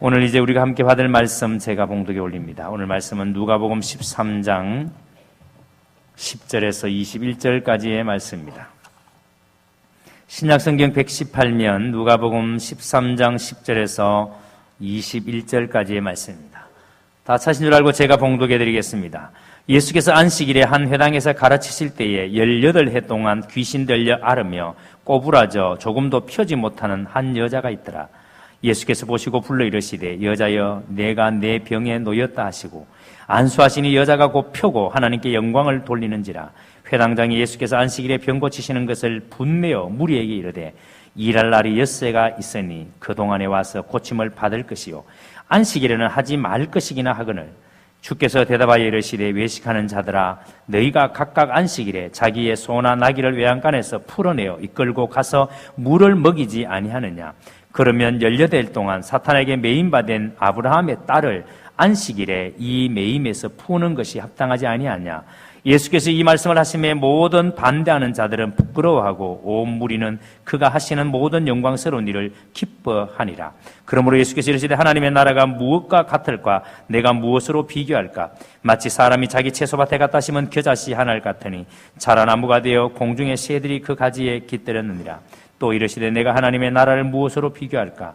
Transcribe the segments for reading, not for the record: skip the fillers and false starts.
오늘 이제 우리가 함께 받을 말씀 제가 봉독에 올립니다. 오늘 말씀은 누가복음 13장 10절에서 21절까지의 말씀입니다. 신약성경 118면 누가복음 13장 10절에서 21절까지의 말씀입니다. 다 찾으신 줄 알고 제가 봉독해 드리겠습니다. 예수께서 안식일에 한 회당에서 가르치실 때에 18해 동안 귀신 들려 앓으며 꼬부라져 조금도 펴지 못하는 한 여자가 있더라. 예수께서 보시고 불러 이르시되 여자여 내가 내 병에 놓였다 하시고 안수하시니 여자가 곧 펴고 하나님께 영광을 돌리는지라. 회당장이 예수께서 안식일에 병 고치시는 것을 분매어 무리에게 이르되 일할 날이 엿새가 있으니 그동안에 와서 고침을 받을 것이요 안식일에는 하지 말 것이기나 하거늘. 주께서 대답하여 이르시되 외식하는 자들아 너희가 각각 안식일에 자기의 소나 나귀를 외양간에서 풀어내어 이끌고 가서 물을 먹이지 아니하느냐. 그러면 18일 동안 사탄에게 매임받은 아브라함의 딸을 안식일에 이 매임에서 푸는 것이 합당하지 아니하냐. 예수께서 이 말씀을 하심에 모든 반대하는 자들은 부끄러워하고 온 무리는 그가 하시는 모든 영광스러운 일을 기뻐하니라. 그러므로 예수께서 이르시되 하나님의 나라가 무엇과 같을까? 내가 무엇으로 비교할까? 마치 사람이 자기 채소밭에 갖다 심은 겨자씨 하나를 같으니 자라 나무가 되어 공중의 새들이 그 가지에 깃들였느니라. 또 이르시되 내가 하나님의 나라를 무엇으로 비교할까?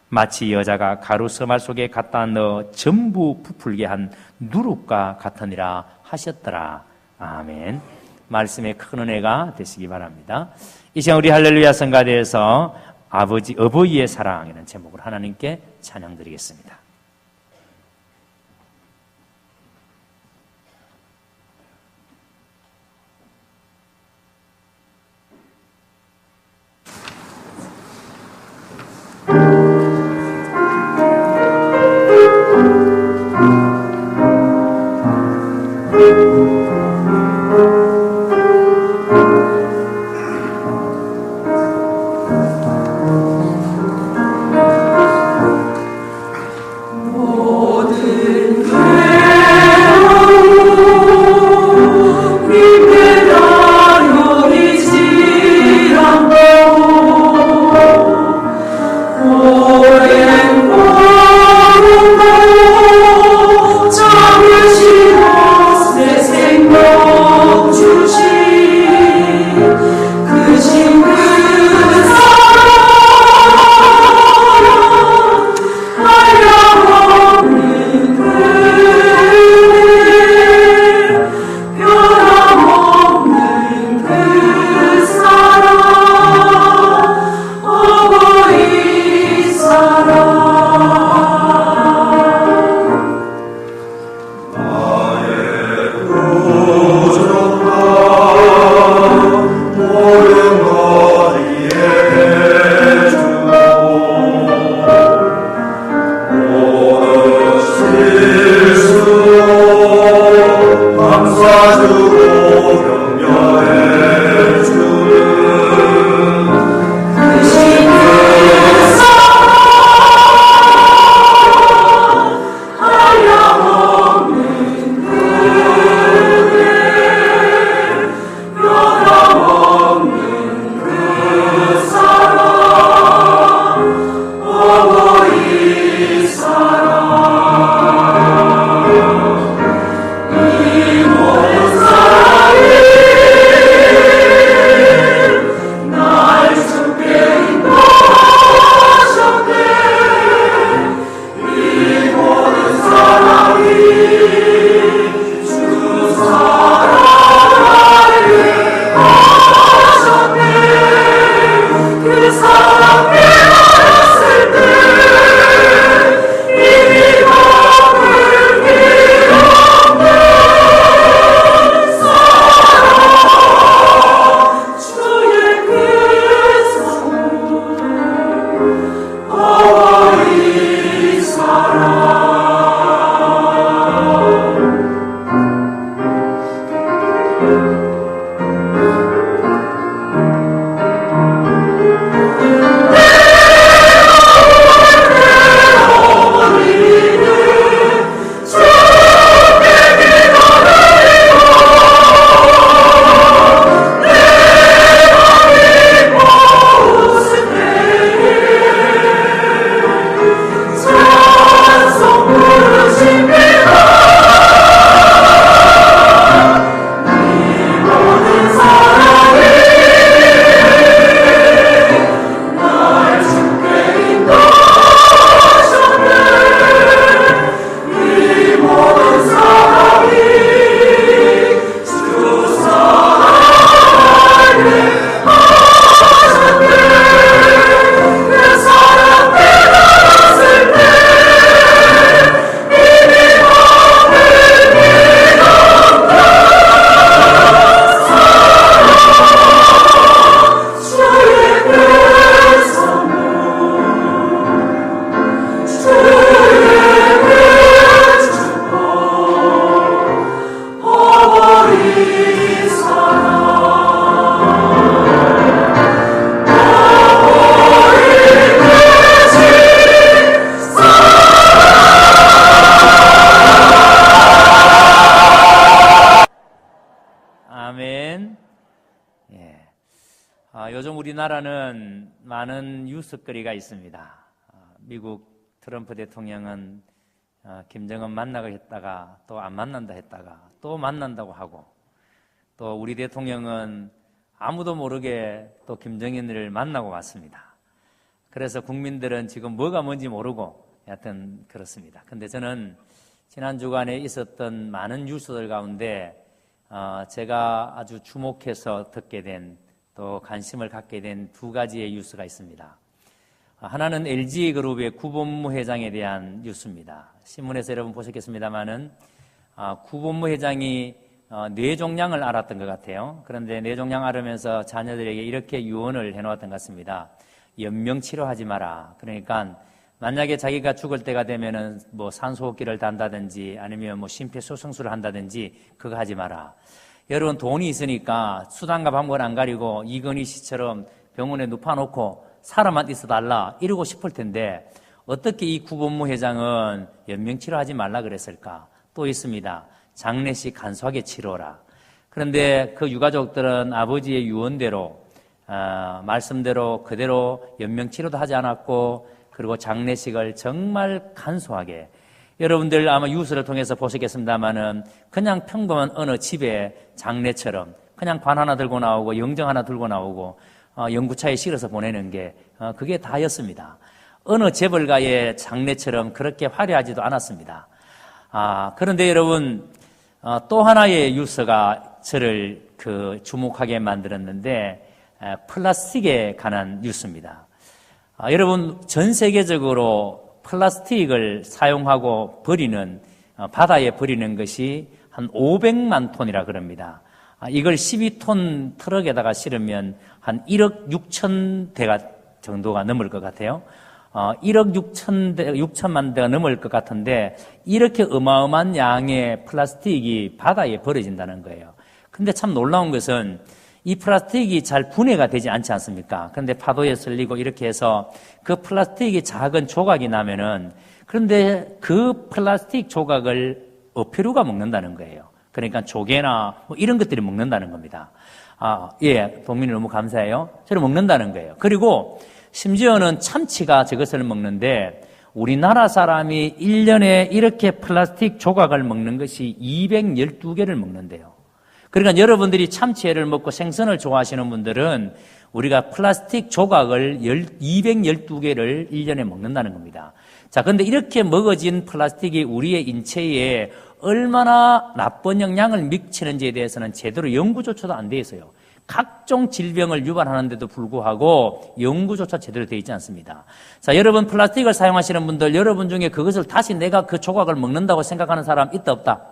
마치 여자가 가루 서말 속에 갖다 넣어 전부 부풀게 한 누룩과 같으니라 하셨더라. 아멘. 말씀에 큰 은혜가 되시기 바랍니다. 이 시간 우리 할렐루야 성가대에서 어버이의 사랑이라는 제목으로 하나님께 찬양드리겠습니다. 우리나라는 많은 뉴스거리가 있습니다. 미국 트럼프 대통령은 김정은 만나고 했다가 또 안 만난다 했다가 또 만난다고 하고, 또 우리 대통령은 아무도 모르게 또 김정은을 만나고 왔습니다. 그래서 국민들은 지금 뭐가 뭔지 모르고 여하튼 그렇습니다. 근데 저는 지난 주간에 있었던 많은 뉴스들 가운데 제가 아주 주목해서 듣게 된, 또 관심을 갖게 된 두 가지의 뉴스가 있습니다. 하나는 LG그룹의 구본무 회장에 대한 뉴스입니다. 신문에서 여러분 보셨겠습니다마는 구본무 회장이 뇌종양을 앓았던 것 같아요. 그런데 뇌종양 앓으면서 자녀들에게 이렇게 유언을 해놓았던 것 같습니다. 연명치료하지 마라. 그러니까 만약에 자기가 죽을 때가 되면은 뭐 산소호흡기를 단다든지 아니면 뭐 심폐소생술을 한다든지 그거 하지 마라. 여러분 돈이 있으니까 수단과 방법을 안 가리고 이건희 씨처럼 병원에 눕혀놓고 살아만 있어달라 이러고 싶을 텐데 어떻게 이 구본무 회장은 연명치료하지 말라 그랬을까? 또 있습니다. 장례식 간소하게 치러라. 그런데 그 유가족들은 아버지의 유언대로 말씀대로 그대로 연명치료도 하지 않았고, 그리고 장례식을 정말 간소하게, 여러분들 아마 뉴스를 통해서 보셨겠습니다마는 그냥 평범한 어느 집에 장례처럼 그냥 관 하나 들고 나오고 영정 하나 들고 나오고 영구차에 실어서 보내는 게 그게 다였습니다. 어느 재벌가의 장례처럼 그렇게 화려하지도 않았습니다. 그런데 여러분 또 하나의 뉴스가 저를 주목하게 만들었는데 플라스틱에 관한 뉴스입니다. 여러분 전 세계적으로 플라스틱을 사용하고 버리는, 바다에 버리는 것이 한 500만 톤이라 그럽니다. 이걸 12톤 트럭에다가 실으면 한 1억 6천 대가 정도가 넘을 것 같아요. 1억 6천만 대가 넘을 것 같은데 이렇게 어마어마한 양의 플라스틱이 바다에 버려진다는 거예요. 근데 참 놀라운 것은 이 플라스틱이 잘 분해가 되지 않지 않습니까? 그런데 파도에 쓸리고 이렇게 해서 그 플라스틱이 작은 조각이 나면은, 그런데 그 플라스틱 조각을 어패류가 먹는다는 거예요. 그러니까 조개나 뭐 이런 것들이 먹는다는 겁니다. 예, 동민이 너무 감사해요. 저를 먹는다는 거예요. 그리고 심지어는 참치가 저것을 먹는데 우리나라 사람이 1년에 이렇게 플라스틱 조각을 먹는 것이 212개를 먹는데요. 그러니까 여러분들이 참치회를 먹고 생선을 좋아하시는 분들은 우리가 플라스틱 조각을 212개를 1년에 먹는다는 겁니다. 자, 그런데 이렇게 먹어진 플라스틱이 우리의 인체에 얼마나 나쁜 영향을 미치는지에 대해서는 제대로 연구조차도 안 돼 있어요. 각종 질병을 유발하는데도 불구하고 연구조차 제대로 되어 있지 않습니다. 자, 여러분 플라스틱을 사용하시는 분들, 여러분 중에 그것을 다시 내가 그 조각을 먹는다고 생각하는 사람 있다 없다?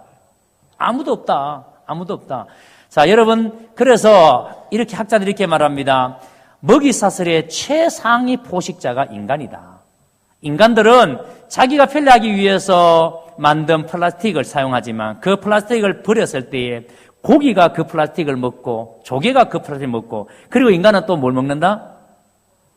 아무도 없다. 아무도 없다. 자, 여러분, 그래서 이렇게 학자들이 이렇게 말합니다. 먹이사슬의 최상위 포식자가 인간이다. 인간들은 자기가 편리하기 위해서 만든 플라스틱을 사용하지만 그 플라스틱을 버렸을 때에 고기가 그 플라스틱을 먹고 조개가 그 플라스틱을 먹고, 그리고 인간은 또 뭘 먹는다?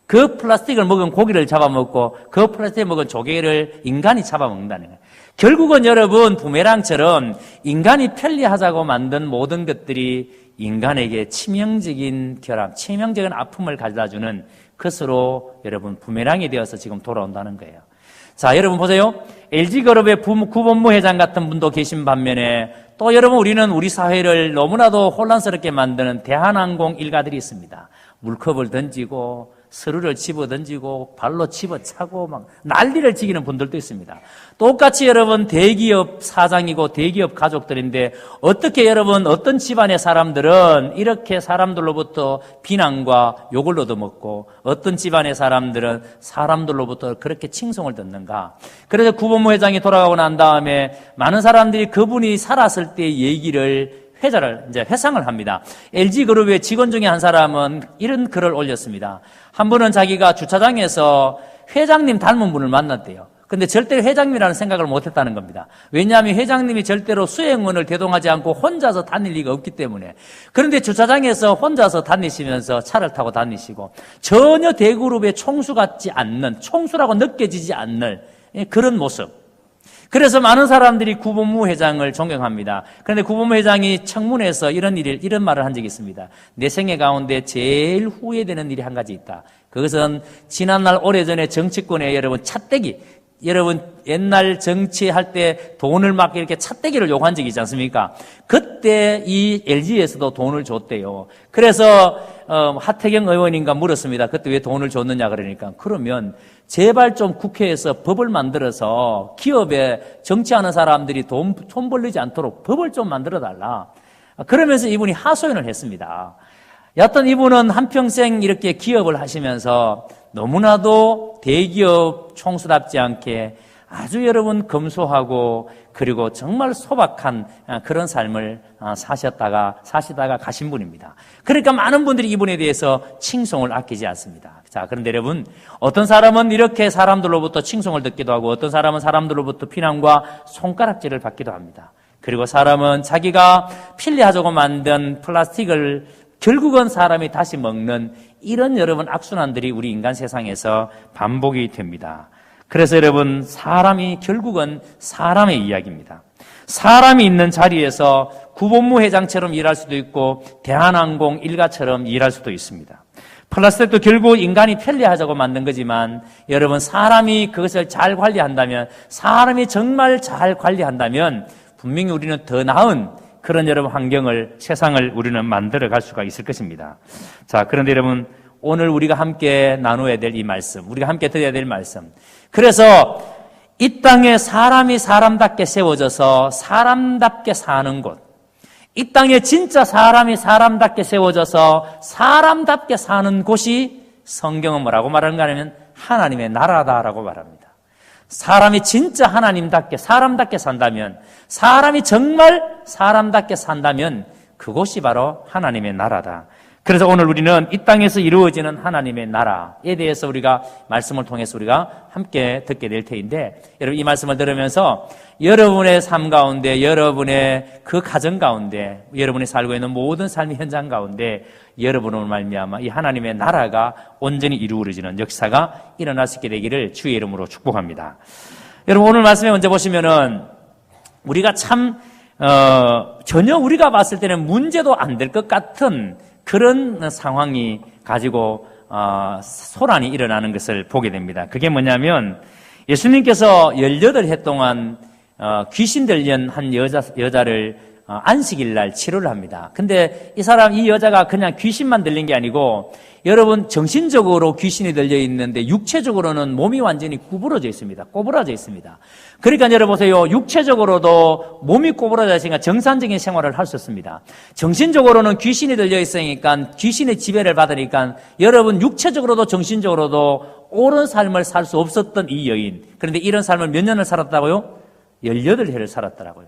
그 플라스틱을 먹은 고기를 잡아먹고 그 플라스틱을 먹은 조개를 인간이 잡아먹는다는 거예요. 결국은 여러분 부메랑처럼 인간이 편리하자고 만든 모든 것들이 인간에게 치명적인 결함, 치명적인 아픔을 가져다주는 것으로 여러분 부메랑이 되어서 지금 돌아온다는 거예요. 자, 여러분 보세요. LG그룹의 구본무 회장 같은 분도 계신 반면에 또 여러분 우리는 우리 사회를 너무나도 혼란스럽게 만드는 대한항공 일가들이 있습니다. 물컵을 던지고 서류를 집어던지고 발로 집어차고 막 난리를 지기는 분들도 있습니다. 똑같이 여러분 대기업 사장이고 대기업 가족들인데 어떻게 여러분 어떤 집안의 사람들은 이렇게 사람들로부터 비난과 욕을 얻어먹고 어떤 집안의 사람들은 사람들로부터 그렇게 칭송을 듣는가. 그래서 구본무 회장이 돌아가고 난 다음에 많은 사람들이 그분이 살았을 때의 얘기를 회상을 합니다. LG그룹의 직원 중에 한 사람은 이런 글을 올렸습니다. 한 분은 자기가 주차장에서 회장님 닮은 분을 만났대요. 근데 절대로 회장님이라는 생각을 못했다는 겁니다. 왜냐하면 회장님이 절대로 수행원을 대동하지 않고 혼자서 다닐 리가 없기 때문에. 그런데 주차장에서 혼자서 다니시면서 차를 타고 다니시고 전혀 대그룹의 총수 같지 않는, 총수라고 느껴지지 않는 그런 모습. 그래서 많은 사람들이 구본무 회장을 존경합니다. 그런데 구본무 회장이 청문회에서 이런 말을 한 적이 있습니다. 내 생애 가운데 제일 후회되는 일이 한 가지 있다. 그것은 지난날 오래전에 정치권에 여러분 찻대기, 여러분 옛날 정치할 때 돈을 막 이렇게 찻대기를 요구한 적이 있지 않습니까? 그때 이 LG에서도 돈을 줬대요. 그래서 하태경 의원인가 물었습니다. 그때 왜 돈을 줬느냐 그러니까 그러면 제발 좀 국회에서 법을 만들어서 기업에 정치하는 사람들이 돈 벌리지 않도록 법을 좀 만들어 달라. 그러면서 이분이 하소연을 했습니다. 여하튼 이분은 한평생 이렇게 기업을 하시면서 너무나도 대기업 총수답지 않게 아주 여러분 검소하고 그리고 정말 소박한 그런 삶을 사시다가 가신 분입니다. 그러니까 많은 분들이 이분에 대해서 칭송을 아끼지 않습니다. 자, 그런데 여러분, 어떤 사람은 이렇게 사람들로부터 칭송을 듣기도 하고 어떤 사람은 사람들로부터 비난과 손가락질을 받기도 합니다. 그리고 사람은 자기가 필리하자고 만든 플라스틱을 결국은 사람이 다시 먹는 이런 여러분 악순환들이 우리 인간 세상에서 반복이 됩니다. 그래서 여러분 사람이 결국은 사람의 이야기입니다. 사람이 있는 자리에서 구본무 회장처럼 일할 수도 있고 대한항공 일가처럼 일할 수도 있습니다. 플라스틱도 결국 인간이 편리하자고 만든 거지만 여러분 사람이 그것을 잘 관리한다면 사람이 정말 잘 관리한다면 분명히 우리는 더 나은 그런 여러분 환경을 세상을 우리는 만들어 갈 수가 있을 것입니다. 자, 그런데 여러분 오늘 우리가 함께 나누어야 될 이 말씀, 우리가 함께 들어야 될 말씀. 그래서 이 땅에 사람이 사람답게 세워져서 사람답게 사는 곳, 이 땅에 진짜 사람이 사람답게 세워져서 사람답게 사는 곳이 성경은 뭐라고 말하는가 하면 하나님의 나라다라고 말합니다. 사람이 진짜 하나님답게 사람답게 산다면 사람이 정말 사람답게 산다면 그곳이 바로 하나님의 나라다. 그래서 오늘 우리는 이 땅에서 이루어지는 하나님의 나라에 대해서 우리가 말씀을 통해서 우리가 함께 듣게 될 테인데 여러분 이 말씀을 들으면서 여러분의 삶 가운데 여러분의 그 가정 가운데 여러분이 살고 있는 모든 삶의 현장 가운데 여러분을 말미암아 이 하나님의 나라가 온전히 이루어지는 역사가 일어날 수 있게 되기를 주의 이름으로 축복합니다. 여러분 오늘 말씀에 먼저 보시면은 우리가 참 전혀 우리가 봤을 때는 문제도 안 될 것 같은 그런 상황이 가지고 소란이 일어나는 것을 보게 됩니다. 그게 뭐냐면 예수님께서 18해 동안 귀신 들린 한 여자를 안식일 날 치료를 합니다. 근데 이 여자가 그냥 귀신만 들린 게 아니고 여러분 정신적으로 귀신이 들려 있는데 육체적으로는 몸이 완전히 구부러져 있습니다. 꼬부라져 있습니다. 그러니까 여러분 보세요. 육체적으로도 몸이 꼬부라져 있으니까 정상적인 생활을 할 수 없습니다. 정신적으로는 귀신이 들려 있으니까 귀신의 지배를 받으니까 여러분 육체적으로도 정신적으로도 옳은 삶을 살 수 없었던 이 여인. 그런데 이런 삶을 몇 년을 살았다고요? 18해를 살았더라고요.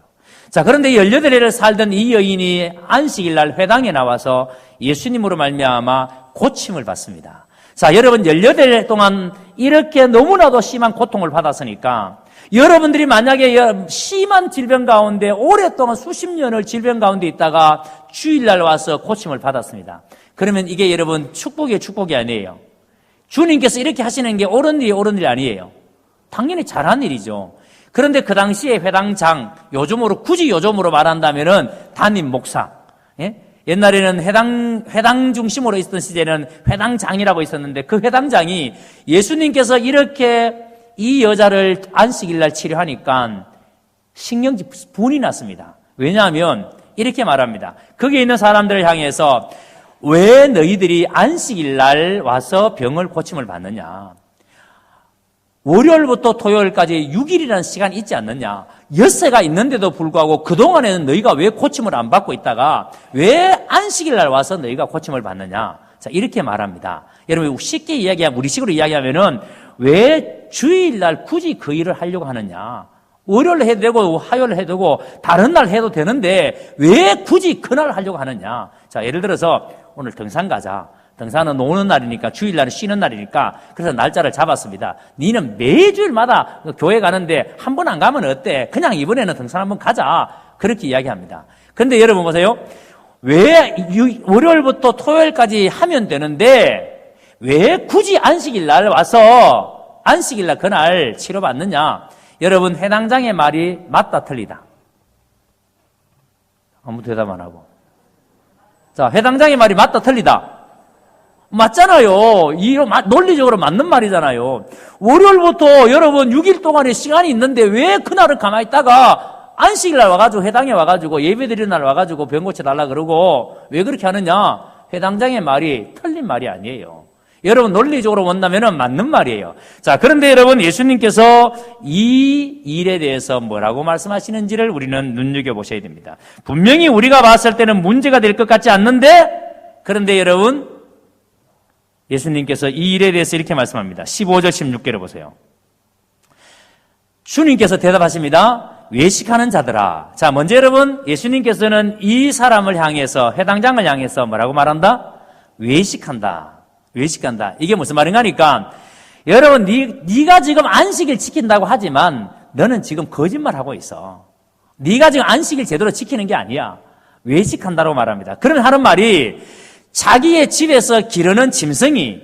자, 그런데 18해를 살던 이 여인이 안식일 날 회당에 나와서 예수님으로 말미암아 고침을 받습니다. 자, 여러분 18해 동안 이렇게 너무나도 심한 고통을 받았으니까 여러분들이 만약에 심한 질병 가운데 오랫동안 수십 년을 질병 가운데 있다가 주일날 와서 고침을 받았습니다. 그러면 이게 여러분 축복이 아니에요. 주님께서 이렇게 하시는 게 옳은 일이 아니에요. 당연히 잘한 일이죠. 그런데 그 당시에 회당장, 굳이 요즘으로 말한다면은 담임 목사, 예? 옛날에는 회당 중심으로 있었던 시대는 회당장이라고 있었는데 그 회당장이 예수님께서 이렇게 이 여자를 안식일날 치료하니까 신경질 분이 났습니다. 왜냐하면 이렇게 말합니다. 거기에 있는 사람들을 향해서 왜 너희들이 안식일날 와서 병을 고침을 받느냐? 월요일부터 토요일까지 6일이라는 시간이 있지 않느냐? 엿새가 있는데도 불구하고 그동안에는 너희가 왜 고침을 안 받고 있다가 왜 안식일날 와서 너희가 고침을 받느냐? 자, 이렇게 말합니다. 여러분 쉽게 우리식으로 이야기하면은 왜 주일날 굳이 그 일을 하려고 하느냐? 월요일 해도 되고 화요일 해도 되고 다른 날 해도 되는데 왜 굳이 그날 하려고 하느냐? 자, 예를 들어서 오늘 등산 가자. 등산은 노는 날이니까 주일날은 쉬는 날이니까 그래서 날짜를 잡았습니다. 니는 매주일마다 교회 가는데 한 번 안 가면 어때? 그냥 이번에는 등산 한번 가자. 그렇게 이야기합니다. 그런데 여러분 보세요. 왜 월요일부터 토요일까지 하면 되는데 왜 굳이 안식일 날 와서 안식일 날 그날 치료받느냐? 여러분, 해당장의 말이 맞다, 틀리다? 아무 대답 안 하고. 자, 해당장의 말이 맞다, 틀리다? 맞잖아요. 이 논리적으로 맞는 말이잖아요. 월요일부터 여러분 6일 동안의 시간이 있는데 왜 그날은 가만히 있다가 안식일날 와가지고 해당에 와가지고 예배드리는 날 와가지고 병 고쳐달라 그러고 왜 그렇게 하느냐? 해당장의 말이 틀린 말이 아니에요. 여러분 논리적으로 본다면 맞는 말이에요. 자, 그런데 여러분 예수님께서 이 일에 대해서 뭐라고 말씀하시는지를 우리는 눈여겨보셔야 됩니다. 분명히 우리가 봤을 때는 문제가 될 것 같지 않는데, 그런데 여러분 예수님께서 이 일에 대해서 이렇게 말씀합니다. 15절 16절을 보세요. 주님께서 대답하십니다. 외식하는 자들아. 자, 먼저 여러분, 예수님께서는 이 사람을 향해서, 해당장을 향해서 뭐라고 말한다? 외식한다. 외식한다. 이게 무슨 말인가 하니까, 여러분, 네가 지금 안식일 지킨다고 하지만 너는 지금 거짓말하고 있어. 네가 지금 안식일 제대로 지키는 게 아니야. 외식한다고 말합니다. 그러면 하는 말이, 자기의 집에서 기르는 짐승이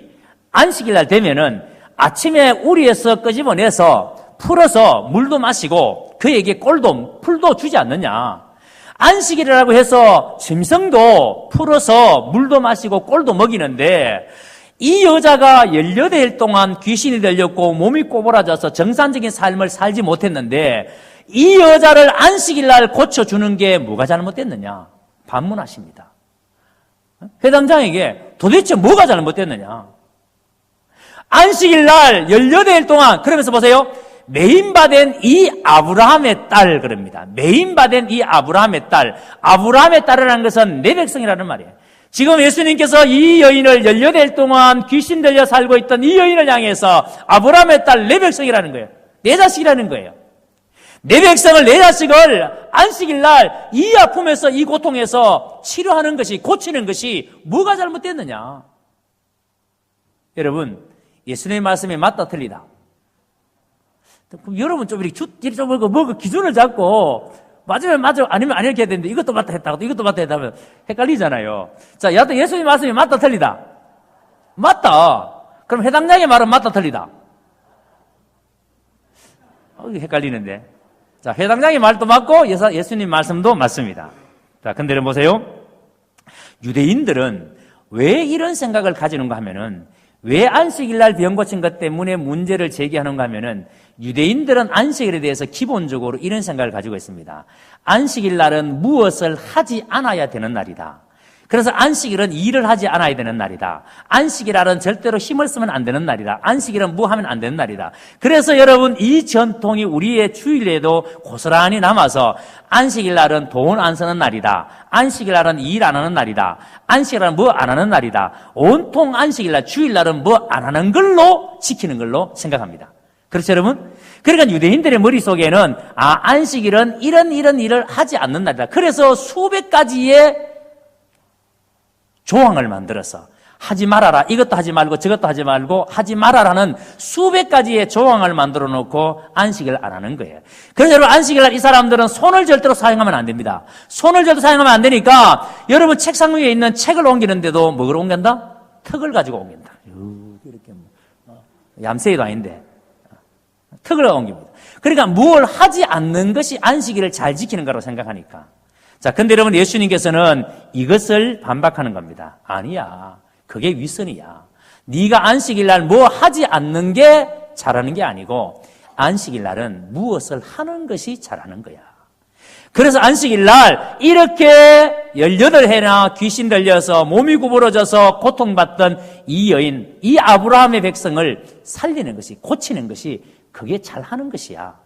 안식일날 되면은 아침에 우리에서 끄집어내서 풀어서 물도 마시고 그에게 풀도 주지 않느냐. 안식일이라고 해서 짐승도 풀어서 물도 마시고 꼴도 먹이는데 이 여자가 18일 동안 귀신이 들렸고 몸이 꼬부라져서 정상적인 삶을 살지 못했는데 이 여자를 안식일날 고쳐주는 게 뭐가 잘못됐느냐. 반문하십니다. 회당장에게 도대체 뭐가 잘못됐느냐. 안식일날 18일 동안, 그러면서 보세요. 매인받은 이 아브라함의 딸, 그럽니다. 매인받은 이 아브라함의 딸. 아브라함의 딸이라는 것은 내 백성이라는 말이에요. 지금 예수님께서 이 여인을 18일 동안 귀신 들려 살고 있던 이 여인을 향해서 아브라함의 딸, 내 백성이라는 거예요. 내 자식이라는 거예요. 내 백성을, 내 자식을 안식일날 이 아픔에서, 이 고통에서 치료하는 것이, 고치는 것이 뭐가 잘못됐느냐. 여러분, 예수님의 말씀이 맞다 틀리다. 그럼 여러분 좀 이렇게 뭐 기준을 잡고 맞으면 맞아, 아니면 아니렇게 해야 되는데 이것도 맞다 했다고 이것도 맞다 했다 하면 헷갈리잖아요. 자, 여하튼 예수님의 말씀이 맞다 틀리다. 맞다. 그럼 해당장의 말은 맞다 틀리다. 헷갈리는데. 자, 해당장의 말도 맞고 예수님 말씀도 맞습니다. 자, 근데 여러분 보세요. 유대인들은 왜 이런 생각을 가지는가 하면은, 왜 안식일날 병 고친 것 때문에 문제를 제기하는가 하면은, 유대인들은 안식일에 대해서 기본적으로 이런 생각을 가지고 있습니다. 안식일날은 무엇을 하지 않아야 되는 날이다. 그래서 안식일은 일을 하지 않아야 되는 날이다. 안식일날은 절대로 힘을 쓰면 안 되는 날이다. 안식일은 뭐 하면 안 되는 날이다. 그래서 여러분 이 전통이 우리의 주일에도 고스란히 남아서 안식일날은 돈 안 쓰는 날이다. 안식일날은 일 안 하는 날이다. 안식일날은 뭐 안 하는 날이다. 온통 안식일날, 주일날은 뭐 안 하는 걸로 지키는 걸로 생각합니다. 그렇죠 여러분? 그러니까 유대인들의 머릿속에는 안식일은 이런 일을 하지 않는 날이다. 그래서 수백 가지의 조항을 만들어서 하지 말아라, 이것도 하지 말고 저것도 하지 말고 하지 말아라는 수백 가지의 조항을 만들어 놓고 안식을 안 하는 거예요. 그래서 여러분 안식일날 이 사람들은 손을 절대로 사용하면 안 됩니다. 손을 절대로 사용하면 안 되니까 여러분 책상 위에 있는 책을 옮기는데도 뭐를 옮긴다? 턱을 가지고 옮긴다. 이렇게 얌세이도 아닌데 턱을 옮깁니다. 그러니까 뭘 하지 않는 것이 안식일을 잘 지키는 거라고 생각하니까. 자, 근데 여러분 예수님께서는 이것을 반박하는 겁니다. 아니야. 그게 윗선이야. 네가 안식일날 뭐 하지 않는 게 잘하는 게 아니고 안식일날은 무엇을 하는 것이 잘하는 거야. 그래서 안식일날 이렇게 18해나 귀신 들려서 몸이 구부러져서 고통받던 이 여인, 이 아브라함의 백성을 살리는 것이, 고치는 것이 그게 잘하는 것이야.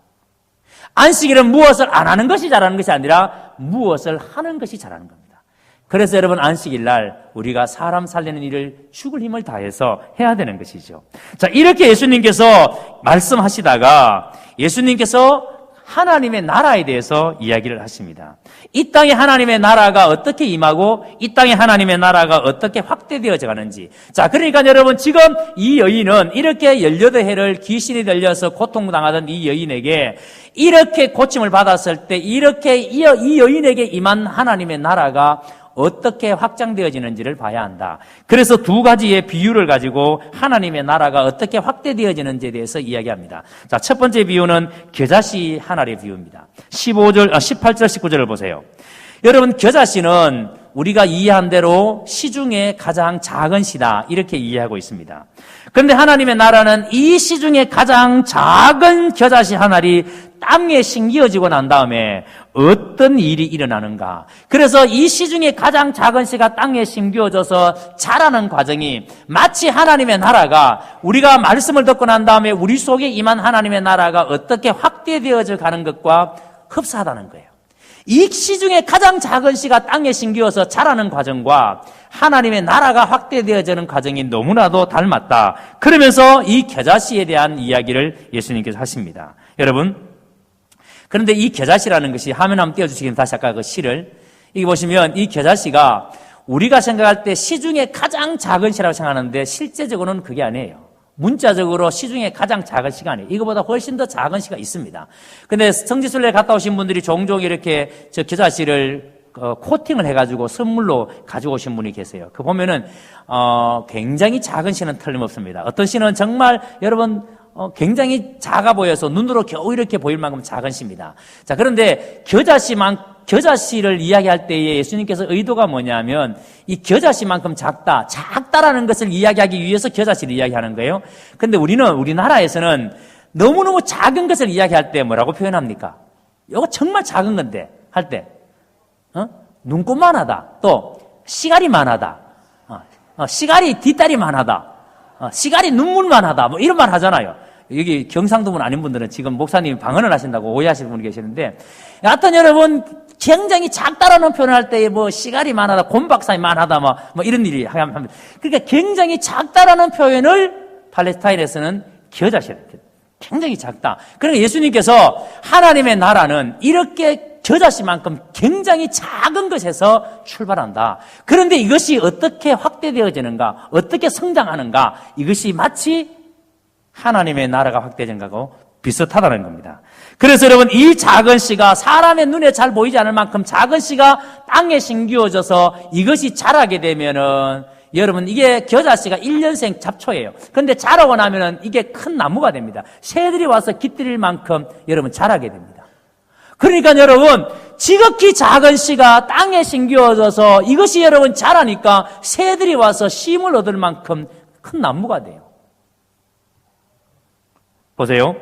안식일은 무엇을 안 하는 것이 잘하는 것이 아니라 무엇을 하는 것이 잘하는 겁니다. 그래서 여러분 안식일날 우리가 사람 살리는 일을 죽을 힘을 다해서 해야 되는 것이죠. 자, 이렇게 예수님께서 말씀하시다가 예수님께서 하나님의 나라에 대해서 이야기를 하십니다. 이 땅에 하나님의 나라가 어떻게 임하고 이 땅에 하나님의 나라가 어떻게 확대되어져 가는지. 자, 그러니까 여러분 지금 이 여인은 이렇게 18해를 귀신이 들려서 고통당하던 이 여인에게 이렇게 고침을 받았을 때 이렇게 이 여인에게 임한 하나님의 나라가 어떻게 확장되어지는지를 봐야 한다. 그래서 두 가지의 비유를 가지고 하나님의 나라가 어떻게 확대되어지는지에 대해서 이야기합니다. 자, 첫 번째 비유는 겨자씨 하나의 비유입니다. 18절, 19절을 보세요. 여러분, 겨자씨는 우리가 이해한 대로 씨 중에 가장 작은 씨다, 이렇게 이해하고 있습니다. 그런데 하나님의 나라는 이 씨 중에 가장 작은 겨자씨 하나리 땅에 심겨지고 난 다음에 어떤 일이 일어나는가. 그래서 이 씨 중에 가장 작은 씨가 땅에 심겨져서 자라는 과정이 마치 하나님의 나라가 우리가 말씀을 듣고 난 다음에 우리 속에 임한 하나님의 나라가 어떻게 확대되어져 가는 것과 흡사하다는 거예요. 이 씨 중에 가장 작은 씨가 땅에 심겨서 자라는 과정과 하나님의 나라가 확대되어지는 과정이 너무나도 닮았다. 그러면서 이 겨자씨에 대한 이야기를 예수님께서 하십니다. 여러분, 그런데 이 겨자씨라는 것이 화면 한번 띄워주시겠습니까? 다시 아까 그 씨를. 여기 보시면 이 겨자씨가 우리가 생각할 때 씨 중에 가장 작은 씨라고 생각하는데 실제적으로는 그게 아니에요. 문자적으로 씨 중에 가장 작은 씨가 아니에요. 이거보다 훨씬 더 작은 씨가 있습니다. 근데 성지순례 갔다 오신 분들이 종종 이렇게 저 겨자씨를 코팅을 해가지고 선물로 가지고 오신 분이 계세요. 그 보면은 굉장히 작은 씨는 틀림없습니다. 어떤 씨는 정말 여러분 굉장히 작아 보여서 눈으로 겨우 이렇게 보일 만큼 작은 씨입니다. 자, 그런데 겨자씨를 이야기할 때에 예수님께서 의도가 뭐냐면 이 겨자씨만큼 작다라는 것을 이야기하기 위해서 겨자씨를 이야기하는 거예요. 근데 우리나라에서는 너무너무 작은 것을 이야기할 때 뭐라고 표현합니까? 이거 정말 작은 건데 할 때 눈곱만하다, 또 시가리만하다, 시가리 뒷다리만하다, 시가리 눈물만하다, 뭐 이런 말 하잖아요. 여기 경상도 분 아닌 분들은 지금 목사님이 방언을 하신다고 오해하시는 분이 계시는데, 여하튼 여러분 굉장히 작다라는 표현을 할 때 뭐 시가리만하다, 곰박사만하다, 뭐 이런 일이 합니다. 그러니까 굉장히 작다라는 표현을 팔레스타인에서는 겨자씨라, 굉장히 작다. 그러니까 예수님께서 하나님의 나라는 이렇게 겨자씨만큼 굉장히 작은 것에서 출발한다. 그런데 이것이 어떻게 확대되어지는가, 어떻게 성장하는가, 이것이 마치 하나님의 나라가 확대되는 것하고 비슷하다는 겁니다. 그래서 여러분, 이 작은 씨가 사람의 눈에 잘 보이지 않을 만큼 작은 씨가 땅에 심기어져서 이것이 자라게 되면은 여러분, 이게 겨자씨가 1년생 잡초예요. 그런데 자라고 나면은 이게 큰 나무가 됩니다. 새들이 와서 깃들일 만큼 여러분 자라게 됩니다. 그러니까 여러분, 지극히 작은 씨가 땅에 심겨져서 이것이 여러분 자라니까 새들이 와서 쉼을 얻을 만큼 큰 나무가 돼요. 보세요.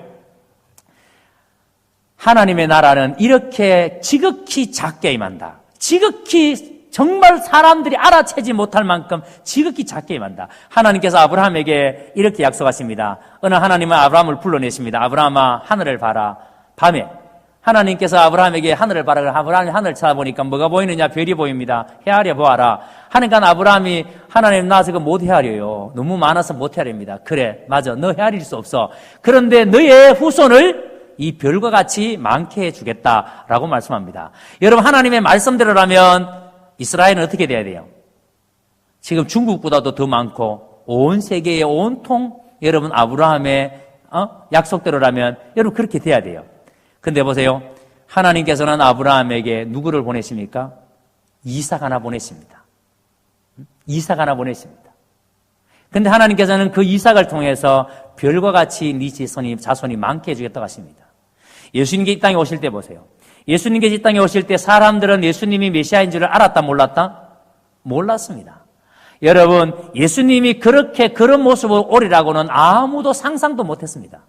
하나님의 나라는 이렇게 지극히 작게 임한다. 지극히 정말 사람들이 알아채지 못할 만큼 지극히 작게 임한다. 하나님께서 아브라함에게 이렇게 약속하십니다. 어느 하나님은 아브라함을 불러내십니다. 아브라함아, 하늘을 봐라. 밤에 하나님께서 아브라함에게 하늘을 봐라. 아브라함이 하늘을 쳐다보니까 뭐가 보이느냐? 별이 보입니다. 헤아려 보아라. 하니까 아브라함이 하나님, 나 지금 못 헤아려요. 너무 많아서 못 헤아립니다. 그래, 맞아. 너 헤아릴 수 없어. 그런데 너의 후손을 이 별과 같이 많게 해주겠다라고 말씀합니다. 여러분, 하나님의 말씀대로라면 이스라엘은 어떻게 돼야 돼요? 지금 중국보다도 더 많고 온 세계의 온통 여러분 아브라함의 약속대로라면 여러분 그렇게 돼야 돼요. 근데 보세요. 하나님께서는 아브라함에게 누구를 보내십니까? 이삭 하나 보내십니다. 이삭 하나 보내십니다. 근데 하나님께서는 그 이삭을 통해서 별과 같이 네 자손이 많게 해주겠다고 하십니다. 예수님께 이 땅에 오실 때 보세요. 예수님께서 이 땅에 오실 때 사람들은 예수님이 메시아인 줄을 알았다, 몰랐다? 몰랐습니다. 여러분, 예수님이 그런 모습으로 오리라고는 아무도 상상도 못했습니다.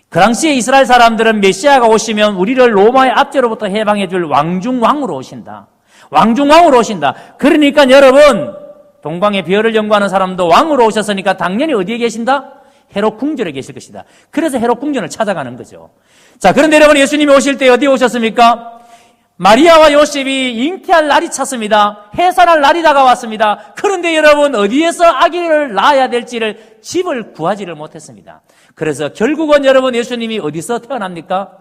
그 당시에 이스라엘 사람들은 메시아가 오시면 우리를 로마의 압제로부터 해방해 줄 왕중왕으로 오신다. 왕중왕으로 오신다. 그러니까 여러분, 동방의 별을 연구하는 사람도 왕으로 오셨으니까 당연히 어디에 계신다? 헤롯 궁전에 계실 것이다. 그래서 헤롯 궁전을 찾아가는 거죠. 자, 그런데 여러분, 예수님이 오실 때 어디에 오셨습니까? 마리아와 요셉이 잉태할 날이 찼습니다. 해산할 날이 다가왔습니다. 그런데 여러분, 어디에서 아기를 낳아야 될지를 집을 구하지를 못했습니다. 그래서 결국은 여러분, 예수님이 어디서 태어납니까?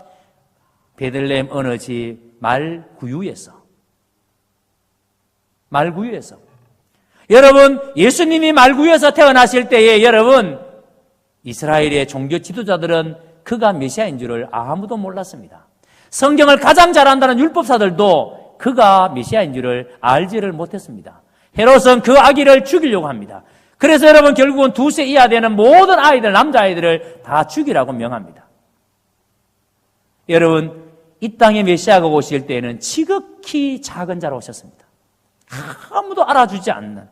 베들레헴 어느 집 말구유에서. 말구유에서. 여러분, 예수님이 말구유에서 태어나실 때에 여러분, 이스라엘의 종교 지도자들은 그가 메시아인 줄을 아무도 몰랐습니다. 성경을 가장 잘 안다는 율법사들도 그가 메시아인 줄을 알지를 못했습니다. 헤롯은 그 아기를 죽이려고 합니다. 그래서 여러분 결국은 2세 이하 되는 모든 아이들, 남자아이들을 다 죽이라고 명합니다. 여러분, 이 땅에 메시아가 오실 때에는 지극히 작은 자로 오셨습니다. 아무도 알아주지 않는.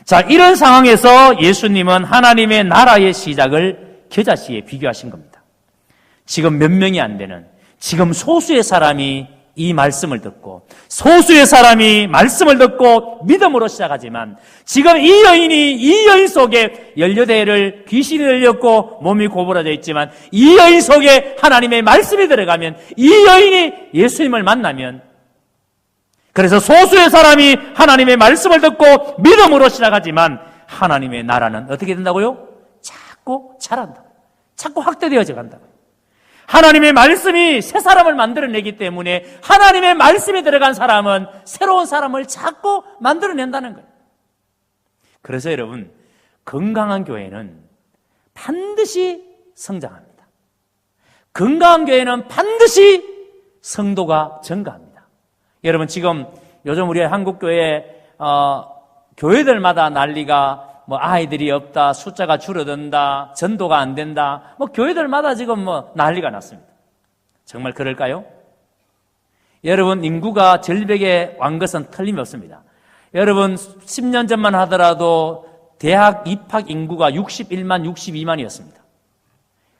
자, 이런 상황에서 예수님은 하나님의 나라의 시작을 겨자씨에 비교하신 겁니다. 지금 몇 명이 안 되는, 지금 소수의 사람이 이 말씀을 듣고, 소수의 사람이 말씀을 듣고 믿음으로 시작하지만, 지금 이 여인 속에 연료대를 귀신이 들렸고 몸이 고부라져 있지만, 이 여인 속에 하나님의 말씀이 들어가면, 이 여인이 예수님을 만나면, 그래서 소수의 사람이 하나님의 말씀을 듣고 믿음으로 시작하지만, 하나님의 나라는 어떻게 된다고요? 자꾸 자란다. 자꾸 확대되어져 간다. 하나님의 말씀이 새 사람을 만들어내기 때문에 하나님의 말씀이 들어간 사람은 새로운 사람을 자꾸 만들어낸다는 거예요. 그래서 여러분, 건강한 교회는 반드시 성장합니다. 건강한 교회는 반드시 성도가 증가합니다. 여러분, 지금 요즘 우리 한국교회 교회들마다 난리가 아이들이 없다, 숫자가 줄어든다, 전도가 안 된다, 교회들마다 지금 난리가 났습니다. 정말 그럴까요? 여러분, 인구가 절벽에 완 것은 틀림없습니다. 여러분, 10년 전만 하더라도 대학 입학 인구가 61만, 62만이었습니다.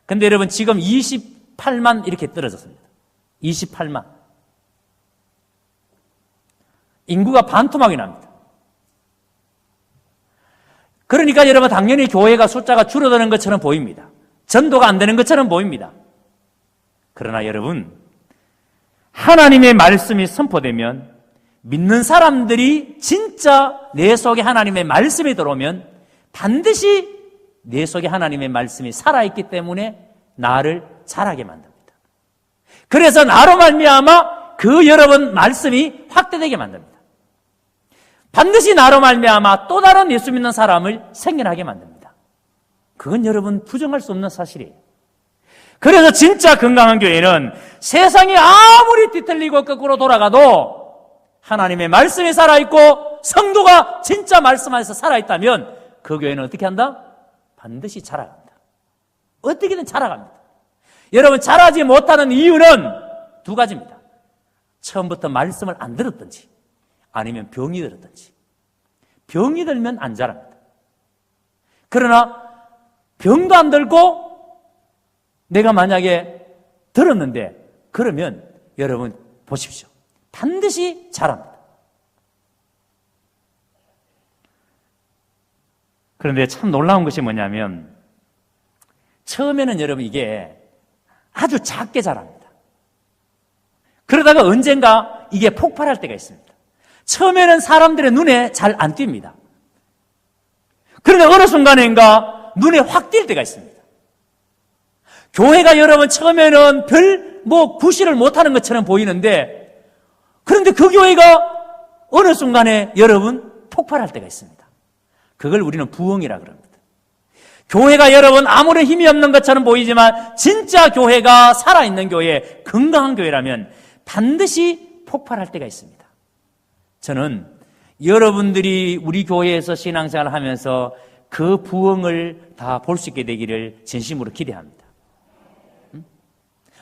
근데 여러분, 지금 28만 이렇게 떨어졌습니다. 28만. 인구가 반토막이 납니다. 그러니까 여러분, 당연히 교회가 숫자가 줄어드는 것처럼 보입니다. 전도가 안 되는 것처럼 보입니다. 그러나 여러분, 하나님의 말씀이 선포되면, 믿는 사람들이 진짜 내 속에 하나님의 말씀이 들어오면 반드시 내 속에 하나님의 말씀이 살아있기 때문에 나를 자라게 만듭니다. 그래서 나로 말미암아 그 여러분 말씀이 확대되게 만듭니다. 반드시 나로 말미암아 또 다른 예수 믿는 사람을 생겨나게 만듭니다. 그건 여러분 부정할 수 없는 사실이에요. 그래서 진짜 건강한 교회는 세상이 아무리 뒤틀리고 거꾸로 돌아가도 하나님의 말씀이 살아있고 성도가 진짜 말씀 안에서 살아있다면 그 교회는 어떻게 한다? 반드시 자라갑니다. 어떻게든 자라갑니다. 여러분, 자라지 못하는 이유는 두 가지입니다. 처음부터 말씀을 안 들었든지 아니면 병이 들었든지. 병이 들면 안 자랍니다. 그러나 병도 안 들고 내가 만약에 들었는데 그러면 여러분 보십시오. 반드시 자랍니다. 그런데 참 놀라운 것이 뭐냐면 처음에는 여러분 이게 아주 작게 자랍니다. 그러다가 언젠가 이게 폭발할 때가 있습니다. 처음에는 사람들의 눈에 잘 안 띕니다. 그런데 어느 순간인가 눈에 확 띌 때가 있습니다. 교회가 여러분 처음에는 별 구실을 못하는 것처럼 보이는데 그런데 그 교회가 어느 순간에 여러분 폭발할 때가 있습니다. 그걸 우리는 부흥이라 그럽니다. 교회가 여러분 아무런 힘이 없는 것처럼 보이지만 진짜 교회가 살아있는 교회, 건강한 교회라면 반드시 폭발할 때가 있습니다. 저는 여러분들이 우리 교회에서 신앙생활을 하면서 그 부흥을 다 볼 수 있게 되기를 진심으로 기대합니다.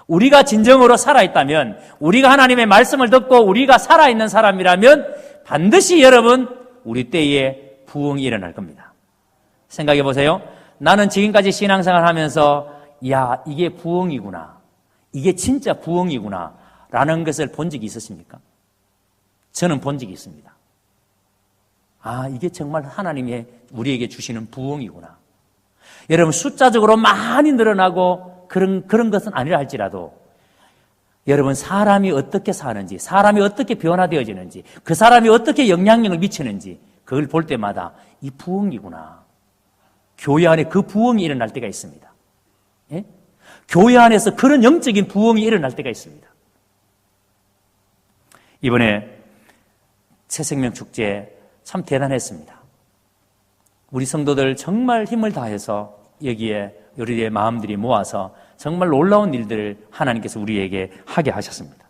우리가 진정으로 살아있다면, 우리가 하나님의 말씀을 듣고 우리가 살아있는 사람이라면 반드시 여러분 우리 때에 부흥이 일어날 겁니다. 생각해 보세요. 나는 지금까지 신앙생활을 하면서 이게 부흥이구나, 이게 진짜 부흥이구나 라는 것을 본 적이 있으십니까? 저는 본 적이 있습니다. 이게 정말 하나님의 우리에게 주시는 부흥이구나. 여러분, 숫자적으로 많이 늘어나고 그런 것은 아니라 할지라도 여러분, 사람이 어떻게 사는지, 사람이 어떻게 변화되어지는지, 그 사람이 어떻게 영향력을 미치는지 그걸 볼 때마다 이 부흥이구나. 교회 안에 그 부흥이 일어날 때가 있습니다. 예? 교회 안에서 그런 영적인 부흥이 일어날 때가 있습니다. 이번에 새생명축제 참 대단했습니다. 우리 성도들 정말 힘을 다해서 여기에 우리의 마음들이 모아서 정말 놀라운 일들을 하나님께서 우리에게 하게 하셨습니다.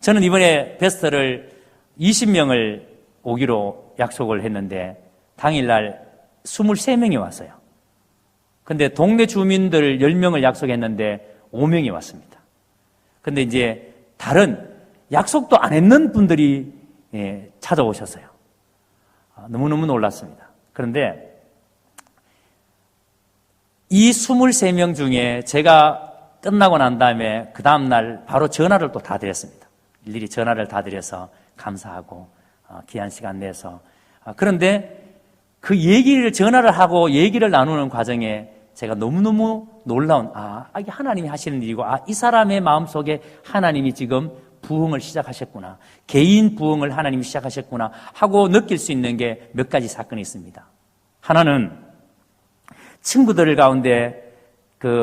저는 이번에 베스트를 20명을 오기로 약속을 했는데 당일날 23명이 왔어요. 근데 동네 주민들 10명을 약속했는데 5명이 왔습니다. 근데 이제 다른 약속도 안 했는 분들이 찾아오셨어요. 너무너무 놀랐습니다. 그런데 이 23명 중에 제가 끝나고 난 다음에 그 다음날 바로 전화를 또 다 드렸습니다. 일일이 전화를 다 드려서 감사하고 귀한 시간 내서 그런데 그 얘기를 전화를 하고 얘기를 나누는 과정에 제가 너무너무 놀라운 이게 하나님이 하시는 일이고 이 사람의 마음속에 하나님이 지금 부흥을 시작하셨구나. 개인 부흥을 하나님이 시작하셨구나 하고 느낄 수 있는 게 몇 가지 사건이 있습니다. 하나는 친구들 가운데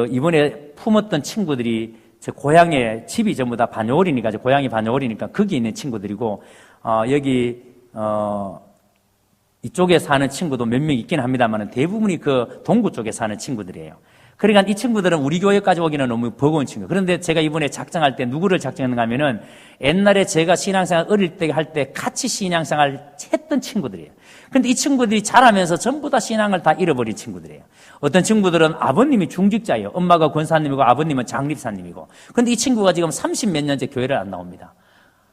이번에 품었던 친구들이 제 고향에 집이 전부 다 반여월이니까 고향이 반여월이니까 거기 있는 친구들이고 여기 이쪽에 사는 친구도 몇 명 있긴 합니다만 대부분이 그 동구 쪽에 사는 친구들이에요. 그러니까 이 친구들은 우리 교회까지 오기는 너무 버거운 친구. 그런데 제가 이번에 작정할 때 누구를 작정했는가 하면은 옛날에 제가 신앙생활 어릴 때 할 때 같이 신앙생활 했던 친구들이에요. 그런데 이 친구들이 자라면서 전부 다 신앙을 다 잃어버린 친구들이에요. 어떤 친구들은 아버님이 중직자예요. 엄마가 권사님이고 아버님은 장립사님이고. 그런데 이 친구가 지금 30몇 년째 교회를 안 나옵니다.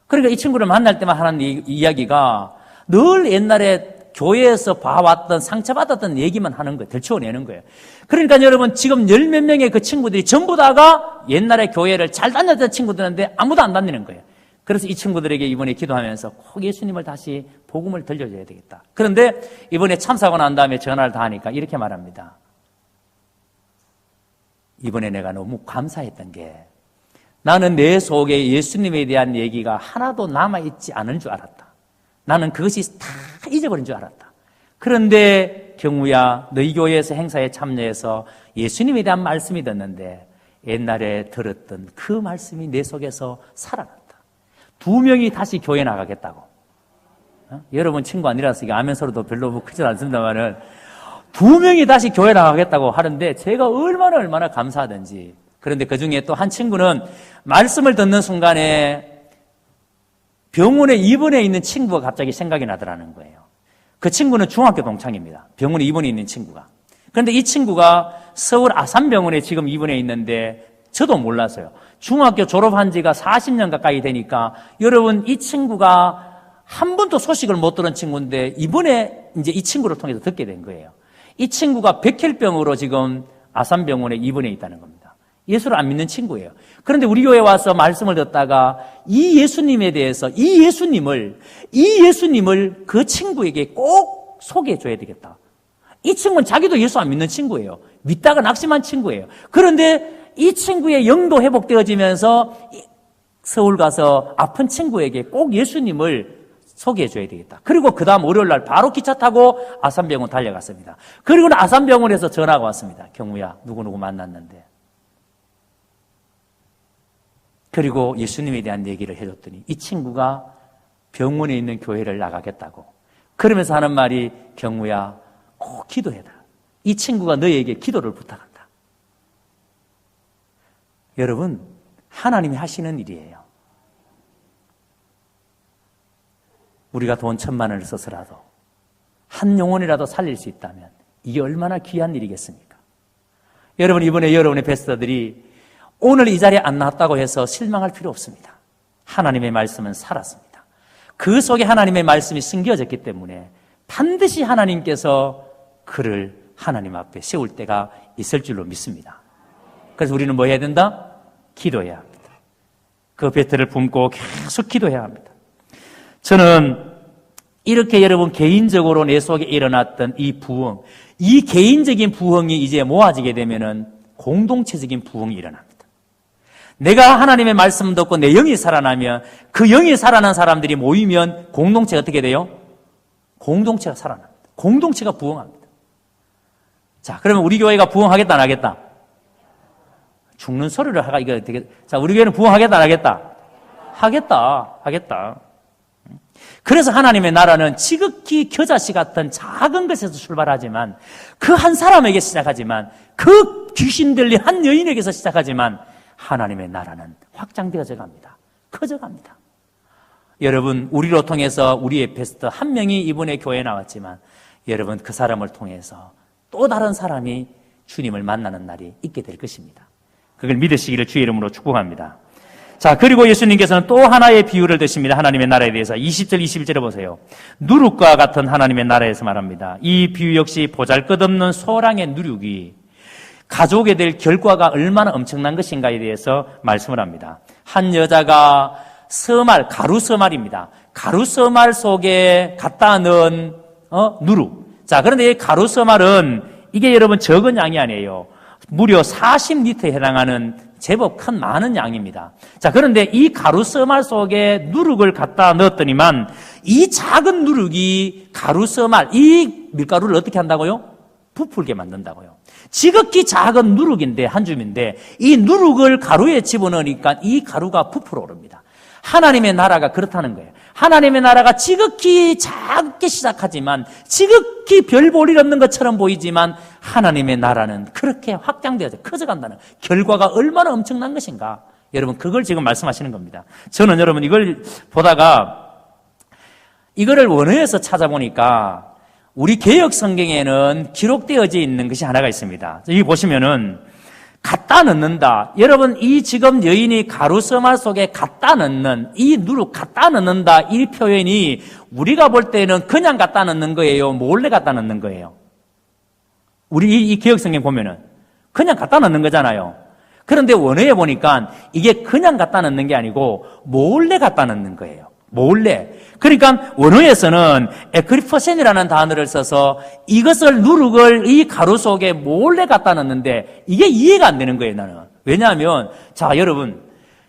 그러니까 이 친구를 만날 때만 하는 이야기가 늘 옛날에 교회에서 봐왔던 상처받았던 얘기만 하는 거예요. 들춰내는 거예요. 그러니까 여러분 지금 열 몇 명의 그 친구들이 전부 다가 옛날에 교회를 잘 다녔던 친구들인데 아무도 안 다니는 거예요. 그래서 이 친구들에게 이번에 기도하면서 꼭 예수님을 다시 복음을 들려줘야 되겠다. 그런데 이번에 참사가 난 다음에 전화를 다 하니까 이렇게 말합니다. 이번에 내가 너무 감사했던 게 나는 내 속에 예수님에 대한 얘기가 하나도 남아있지 않은 줄 알았다. 나는 그것이 다 잊어버린 줄 알았다. 그런데 경우야 너희 교회에서 행사에 참여해서 예수님에 대한 말씀이 듣는데 옛날에 들었던 그 말씀이 내 속에서 살아났다. 2명이 다시 교회 나가겠다고. 여러분 친구 아니라서 이게 아멘 소리도 별로 크지 않습니다만은 2명이 다시 교회 나가겠다고 하는데 제가 얼마나 감사하든지. 그런데 그 중에 또 한 친구는 말씀을 듣는 순간에 병원에 입원해 있는 친구가 갑자기 생각이 나더라는 거예요. 그 친구는 중학교 동창입니다. 병원에 입원해 있는 친구가. 그런데 이 친구가 서울 아산병원에 지금 입원해 있는데 저도 몰랐어요. 중학교 졸업한 지가 40년 가까이 되니까 여러분 이 친구가 한 번도 소식을 못 들은 친구인데 이번에 이제 이 친구를 통해서 듣게 된 거예요. 이 친구가 백혈병으로 지금 아산병원에 입원해 있다는 겁니다. 예수를 안 믿는 친구예요. 그런데 우리 교회에 와서 말씀을 듣다가 이 예수님에 대해서 이 예수님을 그 친구에게 꼭 소개해 줘야 되겠다. 이 친구는 자기도 예수 안 믿는 친구예요. 믿다가 낙심한 친구예요. 그런데 이 친구의 영도 회복되어지면서 서울 가서 아픈 친구에게 꼭 예수님을 소개해 줘야 되겠다. 그리고 그 다음 월요일 날 바로 기차 타고 아산병원 달려갔습니다. 그리고 아산병원에서 전화가 왔습니다. 경우야 누구누구 만났는데. 그리고 예수님에 대한 얘기를 해줬더니 이 친구가 병원에 있는 교회를 나가겠다고. 그러면서 하는 말이 경우야 꼭 기도해라. 이 친구가 너에게 기도를 부탁한다. 여러분 하나님이 하시는 일이에요. 우리가 돈 1,000만 원을 써서라도 한 영혼이라도 살릴 수 있다면 이게 얼마나 귀한 일이겠습니까? 여러분 이번에 여러분의 베스터들이 오늘 이 자리에 안 나왔다고 해서 실망할 필요 없습니다. 하나님의 말씀은 살았습니다. 그 속에 하나님의 말씀이 숨겨졌기 때문에 반드시 하나님께서 그를 하나님 앞에 세울 때가 있을 줄로 믿습니다. 그래서 우리는 뭐 해야 된다? 기도해야 합니다. 그 배틀을 품고 계속 기도해야 합니다. 저는 이렇게 여러분 개인적으로 내 속에 일어났던 이 부흥, 이 개인적인 부흥이 이제 모아지게 되면은 공동체적인 부흥이 일어납니다. 내가 하나님의 말씀 듣고 내 영이 살아나면 그 영이 살아난 사람들이 모이면 공동체가 어떻게 돼요? 공동체가 살아납니다. 공동체가 부흥합니다. 자, 그러면 우리 교회가 부흥하겠다 안 하겠다? 죽는 소리를 하가 이거 되게 자, 우리 교회는 부흥하겠다 안 하겠다? 하겠다. 그래서 하나님의 나라는 지극히 겨자씨 같은 작은 것에서 출발하지만 그 한 사람에게 시작하지만 그 귀신 들린 한 여인에게서 시작하지만 하나님의 나라는 확장되어져 갑니다. 커져갑니다. 여러분, 우리로 통해서 우리의 베스트 한 명이 이번에 교회에 나왔지만 여러분, 그 사람을 통해서 또 다른 사람이 주님을 만나는 날이 있게 될 것입니다. 그걸 믿으시기를 주의 이름으로 축복합니다. 자, 그리고 예수님께서는 또 하나의 비유를 드십니다. 하나님의 나라에 대해서 20절, 21절에 보세요. 누룩과 같은 하나님의 나라에서 말합니다. 이 비유 역시 보잘것없는 소량의 누룩이 가져오게 될 결과가 얼마나 엄청난 것인가에 대해서 말씀을 합니다. 한 여자가 서말, 가루 서말입니다. 가루 서말 속에 갖다 넣은 누룩. 자, 그런데 이 가루 서말은 이게 여러분 적은 양이 아니에요. 무려 40리터에 해당하는 제법 큰 많은 양입니다. 자, 그런데 이 가루 서말 속에 누룩을 갖다 넣었더니만 이 작은 누룩이 가루 서말, 이 밀가루를 어떻게 한다고요? 부풀게 만든다고요. 지극히 작은 누룩인데, 한 줌인데 이 누룩을 가루에 집어넣으니까 이 가루가 부풀어 오릅니다. 하나님의 나라가 그렇다는 거예요. 하나님의 나라가 지극히 작게 시작하지만 지극히 별 볼 일 없는 것처럼 보이지만 하나님의 나라는 그렇게 확장되어서 커져간다는 결과가 얼마나 엄청난 것인가. 여러분, 그걸 지금 말씀하시는 겁니다. 저는 여러분 이걸 보다가 이거를 원어에서 찾아보니까 우리 개역 성경에는 기록되어져 있는 것이 하나가 있습니다. 여기 보시면은 갖다 넣는다. 여러분, 이 지금 여인이 가루 서말 속에 갖다 넣는, 이 누룩 갖다 넣는다, 이 표현이 우리가 볼 때는 그냥 갖다 넣는 거예요? 몰래 갖다 넣는 거예요? 우리 이 개역성경 보면은 그냥 갖다 넣는 거잖아요. 그런데 원어에 보니까 이게 그냥 갖다 넣는 게 아니고 몰래 갖다 넣는 거예요. 몰래. 그러니까 원어에서는 에크리퍼센이라는 단어를 써서 이것을 누룩을 이 가루 속에 몰래 갖다 넣는데 이게 이해가 안 되는 거예요, 나는. 왜냐하면 자, 여러분,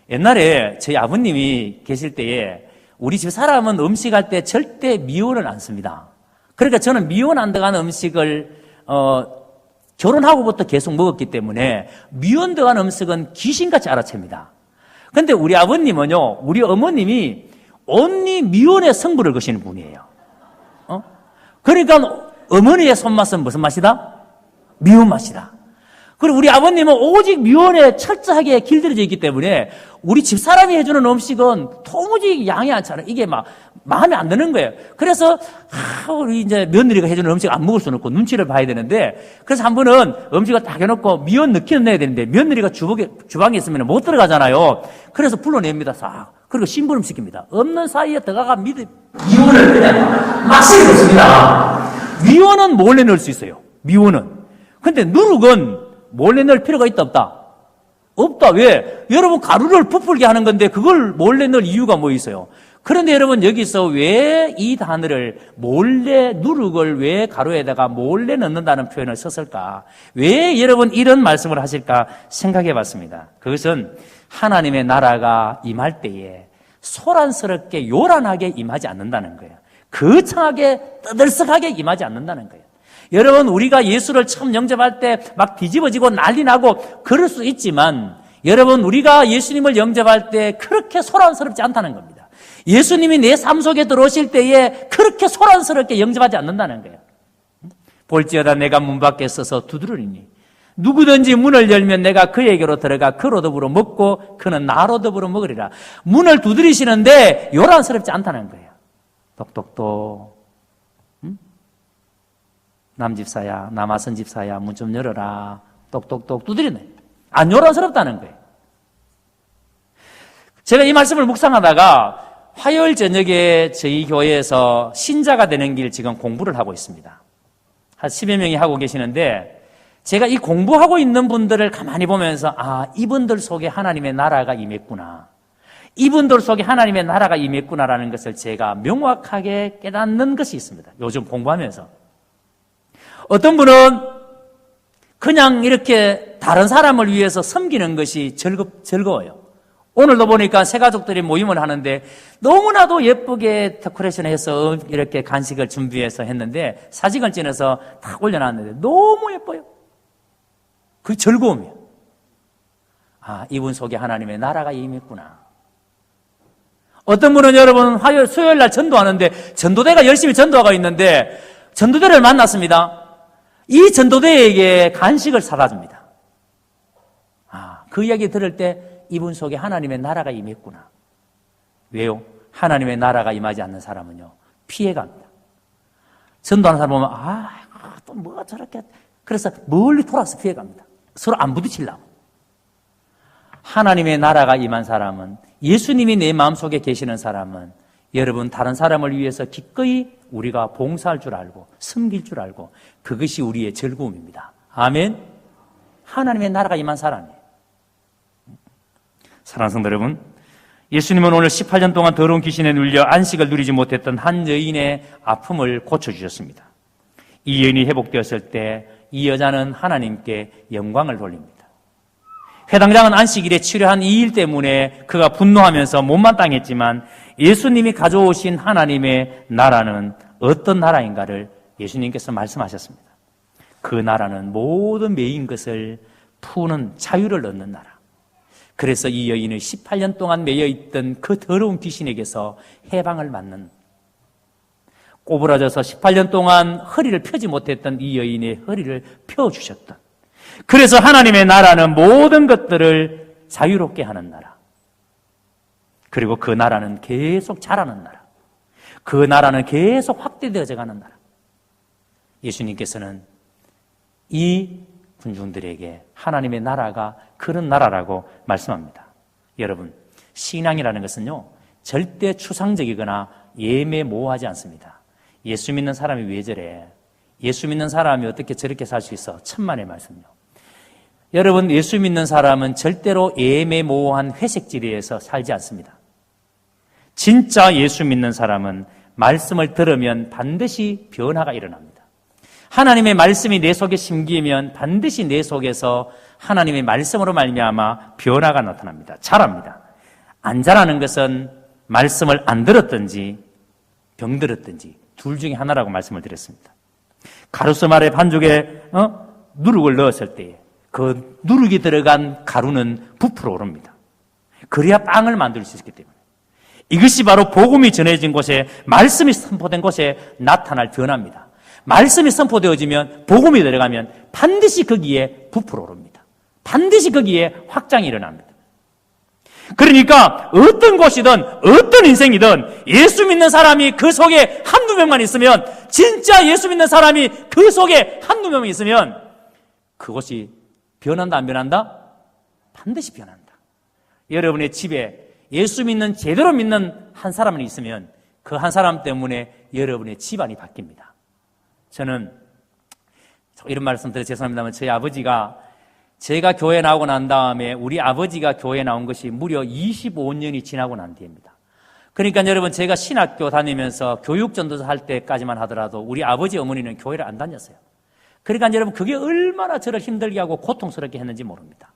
옛날에 저희 아버님이 계실 때에 우리 집 사람은 음식할 때 절대 미원을 안 씁니다. 그러니까 저는 미원 안 들어가는 음식을 결혼하고부터 계속 먹었기 때문에 미원 들어간 음식은 귀신같이 알아챕니다. 그런데 우리 아버님은요, 우리 어머님이 온리 미원의 성부를 거시는 분이에요. 그러니까 어머니의 손맛은 무슨 맛이다? 미원 맛이다. 그리고 우리 아버님은 오직 미원에 철저하게 길들여져 있기 때문에 우리 집사람이 해주는 음식은 도무지 양이 않잖아요. 이게 막 마음에 안 드는 거예요. 그래서 우리 이제 며느리가 해주는 음식 안 먹을 수는 없고 눈치를 봐야 되는데, 그래서 한 번은 음식을 딱 해놓고 미원 넣기는 넣어야 되는데 며느리가 주방에 있으면 못 들어가잖아요. 그래서 불러냅니다. 싹. 그리고 심부름 시킵니다. 없는 사이에 들어가 미원을 그냥 막시게 넣습니다. 미원은 몰래 넣을 수 있어요. 미원은. 근데 누룩은 몰래 넣을 필요가 있다 없다? 없다. 왜? 여러분, 가루를 부풀게 하는 건데 그걸 몰래 넣을 이유가 뭐 있어요? 그런데 여러분, 여기서 왜 이 단어를 몰래, 누룩을 왜 가루에다가 몰래 넣는다는 표현을 썼을까? 왜 여러분 이런 말씀을 하실까 생각해 봤습니다. 그것은 하나님의 나라가 임할 때에 소란스럽게 요란하게 임하지 않는다는 거예요. 거창하게 떠들썩하게 임하지 않는다는 거예요. 여러분, 우리가 예수를 처음 영접할 때 막 뒤집어지고 난리 나고 그럴 수 있지만, 여러분, 우리가 예수님을 영접할 때 그렇게 소란스럽지 않다는 겁니다. 예수님이 내 삶 속에 들어오실 때에 그렇게 소란스럽게 영접하지 않는다는 거예요. 볼지어다 내가 문 밖에 서서 두드리니 누구든지 문을 열면 내가 그에게로 들어가 그로 더불어 먹고 그는 나로 더불어 먹으리라. 문을 두드리시는데 요란스럽지 않다는 거예요. 똑똑똑. 남집사야, 남아선 집사야, 문 좀 열어라. 똑똑똑 두드리네. 안 요란스럽다는 거예요. 제가 이 말씀을 묵상하다가 화요일 저녁에 저희 교회에서 신자가 되는 길 지금 공부를 하고 있습니다. 한 10여 명이 하고 계시는데, 제가 이 공부하고 있는 분들을 가만히 보면서 이분들 속에 하나님의 나라가 임했구나. 이분들 속에 하나님의 나라가 임했구나라는 것을 제가 명확하게 깨닫는 것이 있습니다. 요즘 공부하면서. 어떤 분은 그냥 이렇게 다른 사람을 위해서 섬기는 것이 즐거워요. 오늘도 보니까 새 가족들이 모임을 하는데 너무나도 예쁘게 데코레이션해서 이렇게 간식을 준비해서 했는데 사진을 찍어서 딱 올려놨는데 너무 예뻐요. 그 즐거움이에요. 이분 속에 하나님의 나라가 임했구나. 어떤 분은 여러분 수요일 날 전도하는데 전도대가 열심히 전도하고 있는데 전도대를 만났습니다. 이 전도대에게 간식을 사다 줍니다. 그 이야기 들을 때 이분 속에 하나님의 나라가 임했구나. 왜요? 하나님의 나라가 임하지 않는 사람은요, 피해갑니다. 전도하는 사람 보면, 또 뭐가 저렇게, 그래서 멀리 돌아서 피해갑니다. 서로 안 부딪히려고. 하나님의 나라가 임한 사람은, 예수님이 내 마음속에 계시는 사람은, 여러분, 다른 사람을 위해서 기꺼이 우리가 봉사할 줄 알고, 섬길 줄 알고, 그것이 우리의 즐거움입니다. 아멘? 하나님의 나라가 임한 사람이에요. 사랑하는 성도 여러분, 예수님은 오늘 18년 동안 더러운 귀신에 눌려 안식을 누리지 못했던 한 여인의 아픔을 고쳐주셨습니다. 이 여인이 회복되었을 때 이 여자는 하나님께 영광을 돌립니다. 회당장은 안식일에 치료한 이 일 때문에 그가 분노하면서 못마땅했지만 예수님이 가져오신 하나님의 나라는 어떤 나라인가를 예수님께서 말씀하셨습니다. 그 나라는 모든 매인 것을 푸는 자유를 얻는 나라. 그래서 이 여인은 18년 동안 매여있던 그 더러운 귀신에게서 해방을 받는, 꼬부라져서 18년 동안 허리를 펴지 못했던 이 여인의 허리를 펴주셨던, 그래서 하나님의 나라는 모든 것들을 자유롭게 하는 나라. 그리고 그 나라는 계속 자라는 나라. 그 나라는 계속 확대되어져 가는 나라. 예수님께서는 이 군중들에게 하나님의 나라가 그런 나라라고 말씀합니다. 여러분, 신앙이라는 것은요, 절대 추상적이거나 예매모호하지 않습니다. 예수 믿는 사람이 왜 저래? 예수 믿는 사람이 어떻게 저렇게 살 수 있어? 천만의 말씀요. 여러분, 예수 믿는 사람은 절대로 예매모호한 회색지대에서 살지 않습니다. 진짜 예수 믿는 사람은 말씀을 들으면 반드시 변화가 일어납니다. 하나님의 말씀이 내 속에 심기면 반드시 내 속에서 하나님의 말씀으로 말미암아 변화가 나타납니다. 자랍니다. 안 자라는 것은 말씀을 안 들었든지 병들었든지 둘 중에 하나라고 말씀을 드렸습니다. 가루수말의 반죽에 누룩을 넣었을 때 그 누룩이 들어간 가루는 부풀어 오릅니다. 그래야 빵을 만들 수 있기 때문에. 이것이 바로 복음이 전해진 곳에, 말씀이 선포된 곳에 나타날 변화입니다. 말씀이 선포되어지면, 복음이 들어가면 반드시 거기에 부풀어 오릅니다. 반드시 거기에 확장이 일어납니다. 그러니까 어떤 곳이든 어떤 인생이든 예수 믿는 사람이 그 속에 한두 명만 있으면, 진짜 예수 믿는 사람이 그 속에 한두 명만 있으면 그것이 변한다 안 변한다? 반드시 변한다. 여러분의 집에 예수 믿는, 제대로 믿는 한 사람이 있으면 그 한 사람 때문에 여러분의 집안이 바뀝니다. 저는 이런 말씀 드려 죄송합니다만, 저희 아버지가, 제가 교회 나오고 난 다음에 우리 아버지가 교회 나온 것이 무려 25년이 지나고 난 뒤입니다. 그러니까 여러분, 제가 신학교 다니면서 교육전도사 할 때까지만 하더라도 우리 아버지 어머니는 교회를 안 다녔어요. 그러니까 여러분, 그게 얼마나 저를 힘들게 하고 고통스럽게 했는지 모릅니다.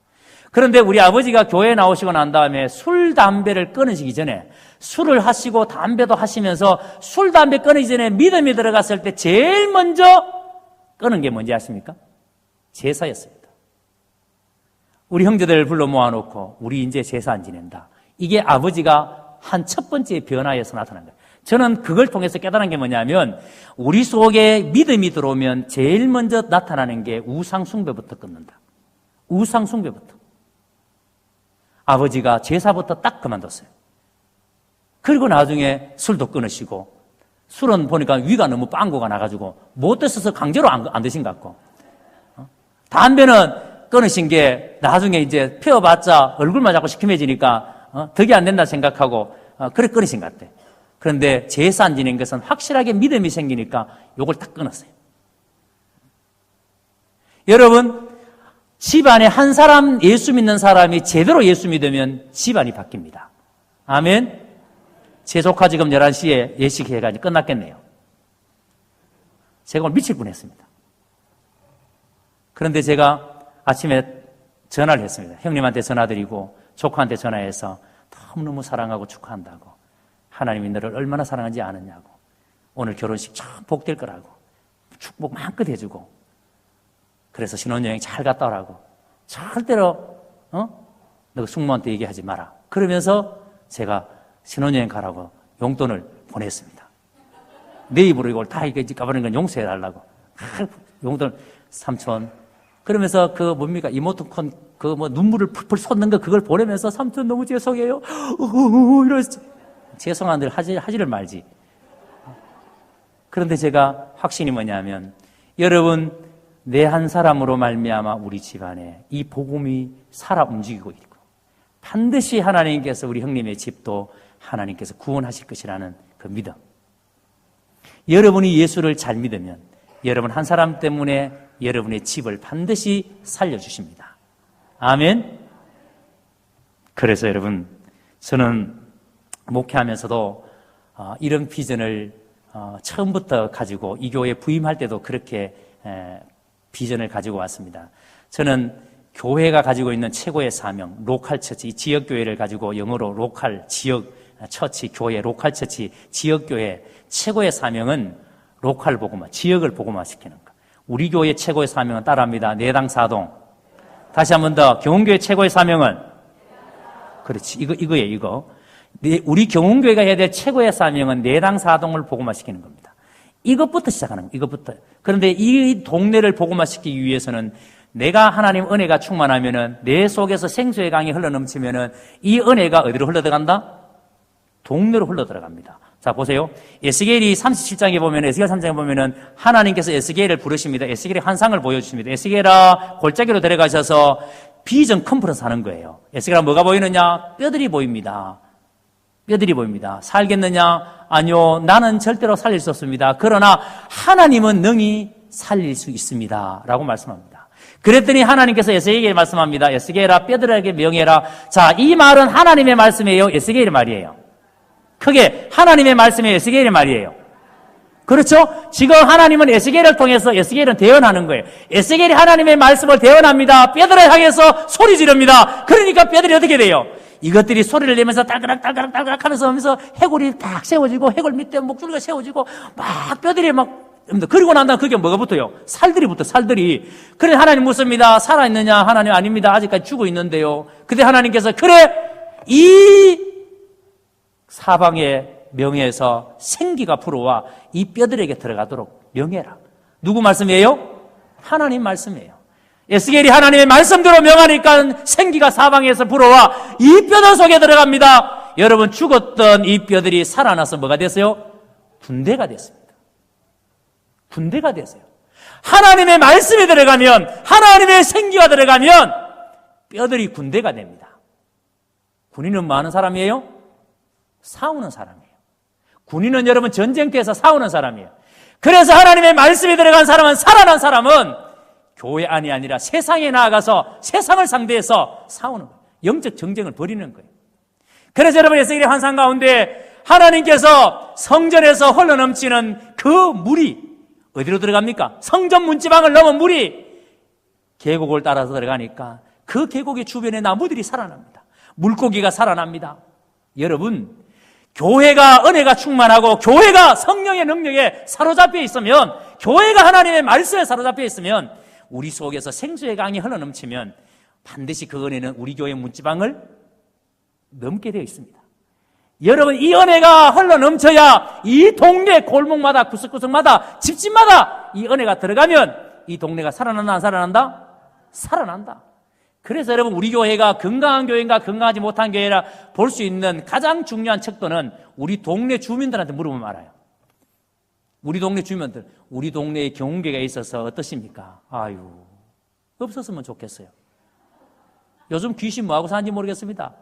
그런데 우리 아버지가 교회 나오시고 난 다음에 술, 담배를 끊으시기 전에, 술을 하시고 담배도 하시면서 술, 담배 끊기 전에 믿음이 들어갔을 때 제일 먼저 끊은 게 뭔지 아십니까? 제사였습니다. 우리 형제들을 불러 모아놓고 우리 이제 제사 안 지낸다. 이게 아버지가 한 첫 번째 변화에서 나타난 거예요. 저는 그걸 통해서 깨달은 게 뭐냐면, 우리 속에 믿음이 들어오면 제일 먼저 나타나는 게 우상숭배부터 끊는다. 우상숭배부터. 아버지가 제사부터 딱 그만뒀어요. 그리고 나중에 술도 끊으시고, 술은 보니까 위가 너무 빵고가 나가지고 못 드셔서 강제로 안 드신 것 같고, 담배는 끊으신 게 나중에 이제 피워봤자 얼굴만 자꾸 시큼해지니까 덕이 안 된다 생각하고 그래 끊으신 것 같아. 그런데 제사 안 지낸 것은 확실하게 믿음이 생기니까 요걸 딱 끊었어요. 여러분, 집안에 한 사람 예수 믿는 사람이 제대로 예수 믿으면 집안이 바뀝니다. 아멘. 제 조카 지금 11시에 예식해가지고 끝났겠네요. 제가 오늘 미칠 뻔했습니다. 그런데 제가 아침에 전화를 했습니다. 형님한테 전화드리고 조카한테 전화해서 너무너무 사랑하고 축하한다고, 하나님이 너를 얼마나 사랑하는지 아느냐고, 오늘 결혼식 참 복될 거라고 축복 마음껏 해주고, 그래서 신혼여행 잘 갔다 오라고, 절대로 너 숙모한테 얘기하지 마라, 그러면서 제가 신혼여행 가라고 용돈을 보냈습니다. 내 입으로 이걸 다 이렇게 까버리는 건 용서해달라고 용돈 3천, 그러면서 그 뭡니까, 이모티콘 그 뭐 눈물을 풀풀 쏟는 거 그걸 보내면서 삼촌 너무 죄송해요 이러지. 죄송한들 하지를 말지. 그런데 제가 확신이 뭐냐면 여러분 내 한 사람으로 말미암아 우리 집안에 이 복음이 살아 움직이고 있고 반드시 하나님께서 우리 형님의 집도 하나님께서 구원하실 것이라는 그 믿음. 여러분이 예수를 잘 믿으면 여러분 한 사람 때문에 여러분의 집을 반드시 살려주십니다. 아멘. 그래서 여러분 저는 목회하면서도 이런 비전을 처음부터 가지고 이 교회에 부임할 때도 그렇게 비전을 가지고 왔습니다. 저는 교회가 가지고 있는 최고의 사명, 로컬 처치, 이 지역 교회를 가지고 영어로 로컬, 지역 처치, 교회, 로컬 처치, 지역 교회 최고의 사명은 로컬 복음화, 지역을 복음화시키는 것. 우리 교회의 최고의 사명은 따라합니다. 내당 사동. 다시 한 번 더, 경운교회 최고의 사명은 그렇지, 이거예요, 이거. 우리 경운교회가 해야 될 최고의 사명은 내당 사동을 복음화시키는 겁니다. 이것부터 시작하는 거예요, 이것부터. 그런데 이 동네를 복음화시키기 위해서는 내가 하나님 은혜가 충만하면은 내 속에서 생수의 강이 흘러넘치면은 이 은혜가 어디로 흘러들어간다? 동네로 흘러들어갑니다. 자, 보세요. 에스겔이 37장에 보면, 에스겔 3장에 보면은 하나님께서 에스겔을 부르십니다. 에스겔의 환상을 보여주십니다. 에스겔아, 골짜기로 데려가셔서 비전 컨퍼런스 하는 거예요. 에스겔아, 뭐가 보이느냐? 뼈들이 보입니다. 뼈들이 보입니다. 살겠느냐? 아니요. 나는 절대로 살릴 수 없습니다. 그러나 하나님은 능히 살릴 수 있습니다. 라고 말씀합니다. 그랬더니 하나님께서 에스겔에게 말씀합니다. 에스겔아, 뼈들에게 명해라. 자, 이 말은 하나님의 말씀이에요? 에스겔의 말이에요? 크게 하나님의 말씀이 에스겔의 말이에요. 그렇죠? 지금 하나님은 에스겔을 통해서 에스겔은 대언하는 거예요. 에스겔이 하나님의 말씀을 대언합니다. 뼈들을 향해서 소리 지릅니다. 그러니까 뼈들이 어떻게 돼요? 이것들이 소리를 내면서 딸그락 하면서 해골이 딱 세워지고 해골 밑에 목줄기가 세워지고 막 뼈들이 막 그리고 난 다음에 그게 뭐가 붙어요? 살들이 붙어, 살들이. 그래 하나님 묻습니다. 살아있느냐? 하나님 아닙니다. 아직까지 죽어 있는데요. 근데 하나님께서 그래 이 사방의 명예에서 생기가 불어와 이 뼈들에게 들어가도록 명해라. 누구 말씀이에요? 하나님 말씀이에요. 에스겔이 하나님의 말씀대로 명하니까 생기가 사방에서 불어와 이 뼈들 속에 들어갑니다. 여러분 죽었던 이 뼈들이 살아나서 뭐가 됐어요? 군대가 됐습니다. 군대가 됐어요. 하나님의 말씀이 들어가면, 하나님의 생기가 들어가면 뼈들이 군대가 됩니다. 군인은 뭐 하는 사람이에요? 싸우는 사람이에요. 군인은 여러분 전쟁터에서 싸우는 사람이에요. 그래서 하나님의 말씀이 들어간 사람은, 살아난 사람은 교회 안이 아니라 세상에 나아가서 세상을 상대해서 싸우는 거예요. 영적 정쟁을 벌이는 거예요. 그래서 여러분 에스겔의 환상 가운데 하나님께서 성전에서 흘러넘치는 그 물이 어디로 들어갑니까? 성전 문지방을 넘은 물이 계곡을 따라서 들어가니까 그 계곡의 주변에 나무들이 살아납니다. 물고기가 살아납니다. 여러분 교회가 은혜가 충만하고 교회가 성령의 능력에 사로잡혀 있으면, 교회가 하나님의 말씀에 사로잡혀 있으면 우리 속에서 생수의 강이 흘러넘치면 반드시 그 은혜는 우리 교회 문지방을 넘게 되어 있습니다. 여러분 이 은혜가 흘러넘쳐야 이 동네 골목마다 구석구석마다 집집마다 이 은혜가 들어가면 이 동네가 살아난다 안 살아난다? 살아난다. 그래서 여러분 우리 교회가 건강한 교회인가 건강하지 못한 교회라 볼 수 있는 가장 중요한 척도는 우리 동네 주민들한테 물어보면 알아요. 우리 동네 주민들, 우리 동네에 경운교회가 있어서 어떠십니까? 아유, 없었으면 좋겠어요. 요즘 귀신 뭐하고 사는지 모르겠습니다.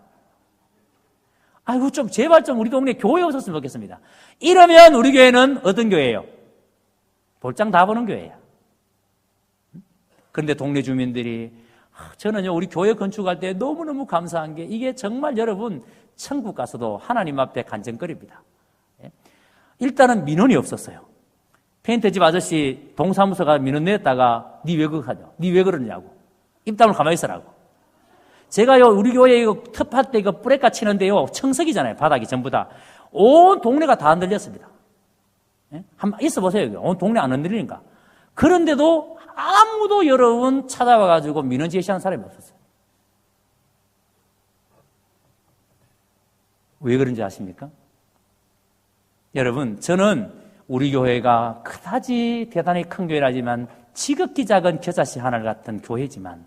아이고 좀 제발 좀 우리 동네 교회 없었으면 좋겠습니다. 이러면 우리 교회는 어떤 교회예요? 볼장 다 보는 교회예요. 그런데 동네 주민들이 저는요 우리 교회 건축할 때 너무너무 감사한 게 이게 정말 여러분 천국 가서도 하나님 앞에 간증거립니다. 일단은 민원이 없었어요. 페인트집 아저씨 동사무소 가서 민원 냈다가 니 왜 그거 하냐? 니 왜 그러냐고. 입 다물고 가만히 있으라고. 제가요 우리 교회 이거 텃밭 때 이거 뿌레까 치는데요 청석이잖아요. 바닥이 전부 다. 온 동네가 다 흔들렸습니다. 한번 있어 보세요. 여기. 온 동네 안 흔들리니까. 그런데도 아무도 여러분 찾아와가지고 민원 제시한 사람이 없었어요. 왜 그런지 아십니까? 여러분 저는 우리 교회가 그다지 대단히 큰 교회라지만 지극히 작은 겨자씨 하나 같은 교회지만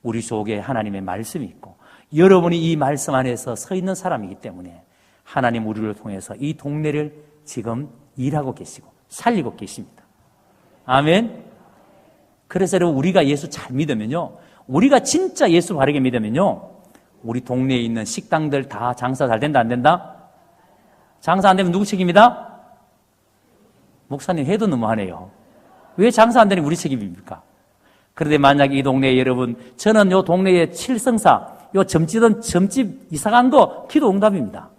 우리 속에 하나님의 말씀이 있고 여러분이 이 말씀 안에서 서 있는 사람이기 때문에 하나님 우리를 통해서 이 동네를 지금 일하고 계시고 살리고 계십니다. 아멘. 그래서 여러분, 우리가 예수 잘 믿으면요, 우리가 진짜 예수 바르게 믿으면요, 우리 동네에 있는 식당들 다 장사 잘 된다 안 된다? 장사 안 되면 누구 책임이다? 목사님 해도 너무하네요. 왜 장사 안 되는 우리 책임입니까? 그런데 만약 이 동네에 여러분, 저는 요 동네에 칠성사, 요 점집은 점집 이사간 거 기도 응답입니다.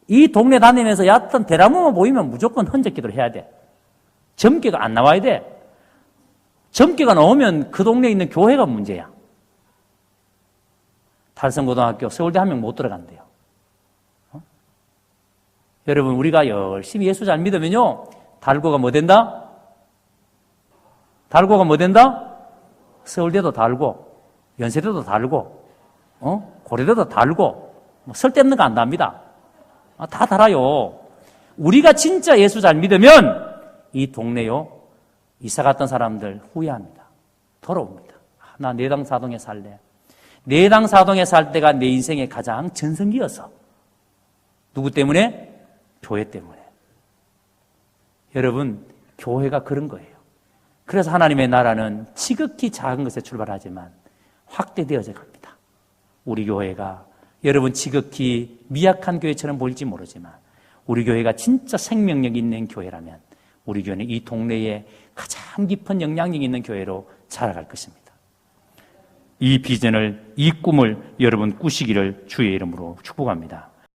이 동네 다니면서 얕은 대나무만 보이면 무조건 헌적 기도를 해야 돼. 점괘가 안 나와야 돼. 점괘가 나오면 그 동네에 있는 교회가 문제야. 달성고등학교 서울대 한 명 못 들어간대요. 여러분, 우리가 열심히 예수 잘 믿으면요, 달고가 뭐 된다? 달고가 뭐 된다? 서울대도 달고, 연세대도 달고, 고려대도 달고, 뭐 쓸데없는 거 안 답니다. 다 달아요. 우리가 진짜 예수 잘 믿으면 이 동네요, 이사 갔던 사람들 후회합니다. 돌아옵니다. 나 내당 사동에 살래. 내당 사동에 살 때가 내 인생의 가장 전성기였어. 누구 때문에? 교회 때문에. 여러분, 교회가 그런 거예요. 그래서 하나님의 나라는 지극히 작은 것에 출발하지만 확대되어져 갑니다. 우리 교회가 여러분 지극히 미약한 교회처럼 보일지 모르지만 우리 교회가 진짜 생명력 있는 교회라면 우리 교회는 이 동네에 가장 깊은 영향력 있는 교회로 자라갈 것입니다. 이 비전을, 이 꿈을 여러분 꾸시기를 주의 이름으로 축복합니다.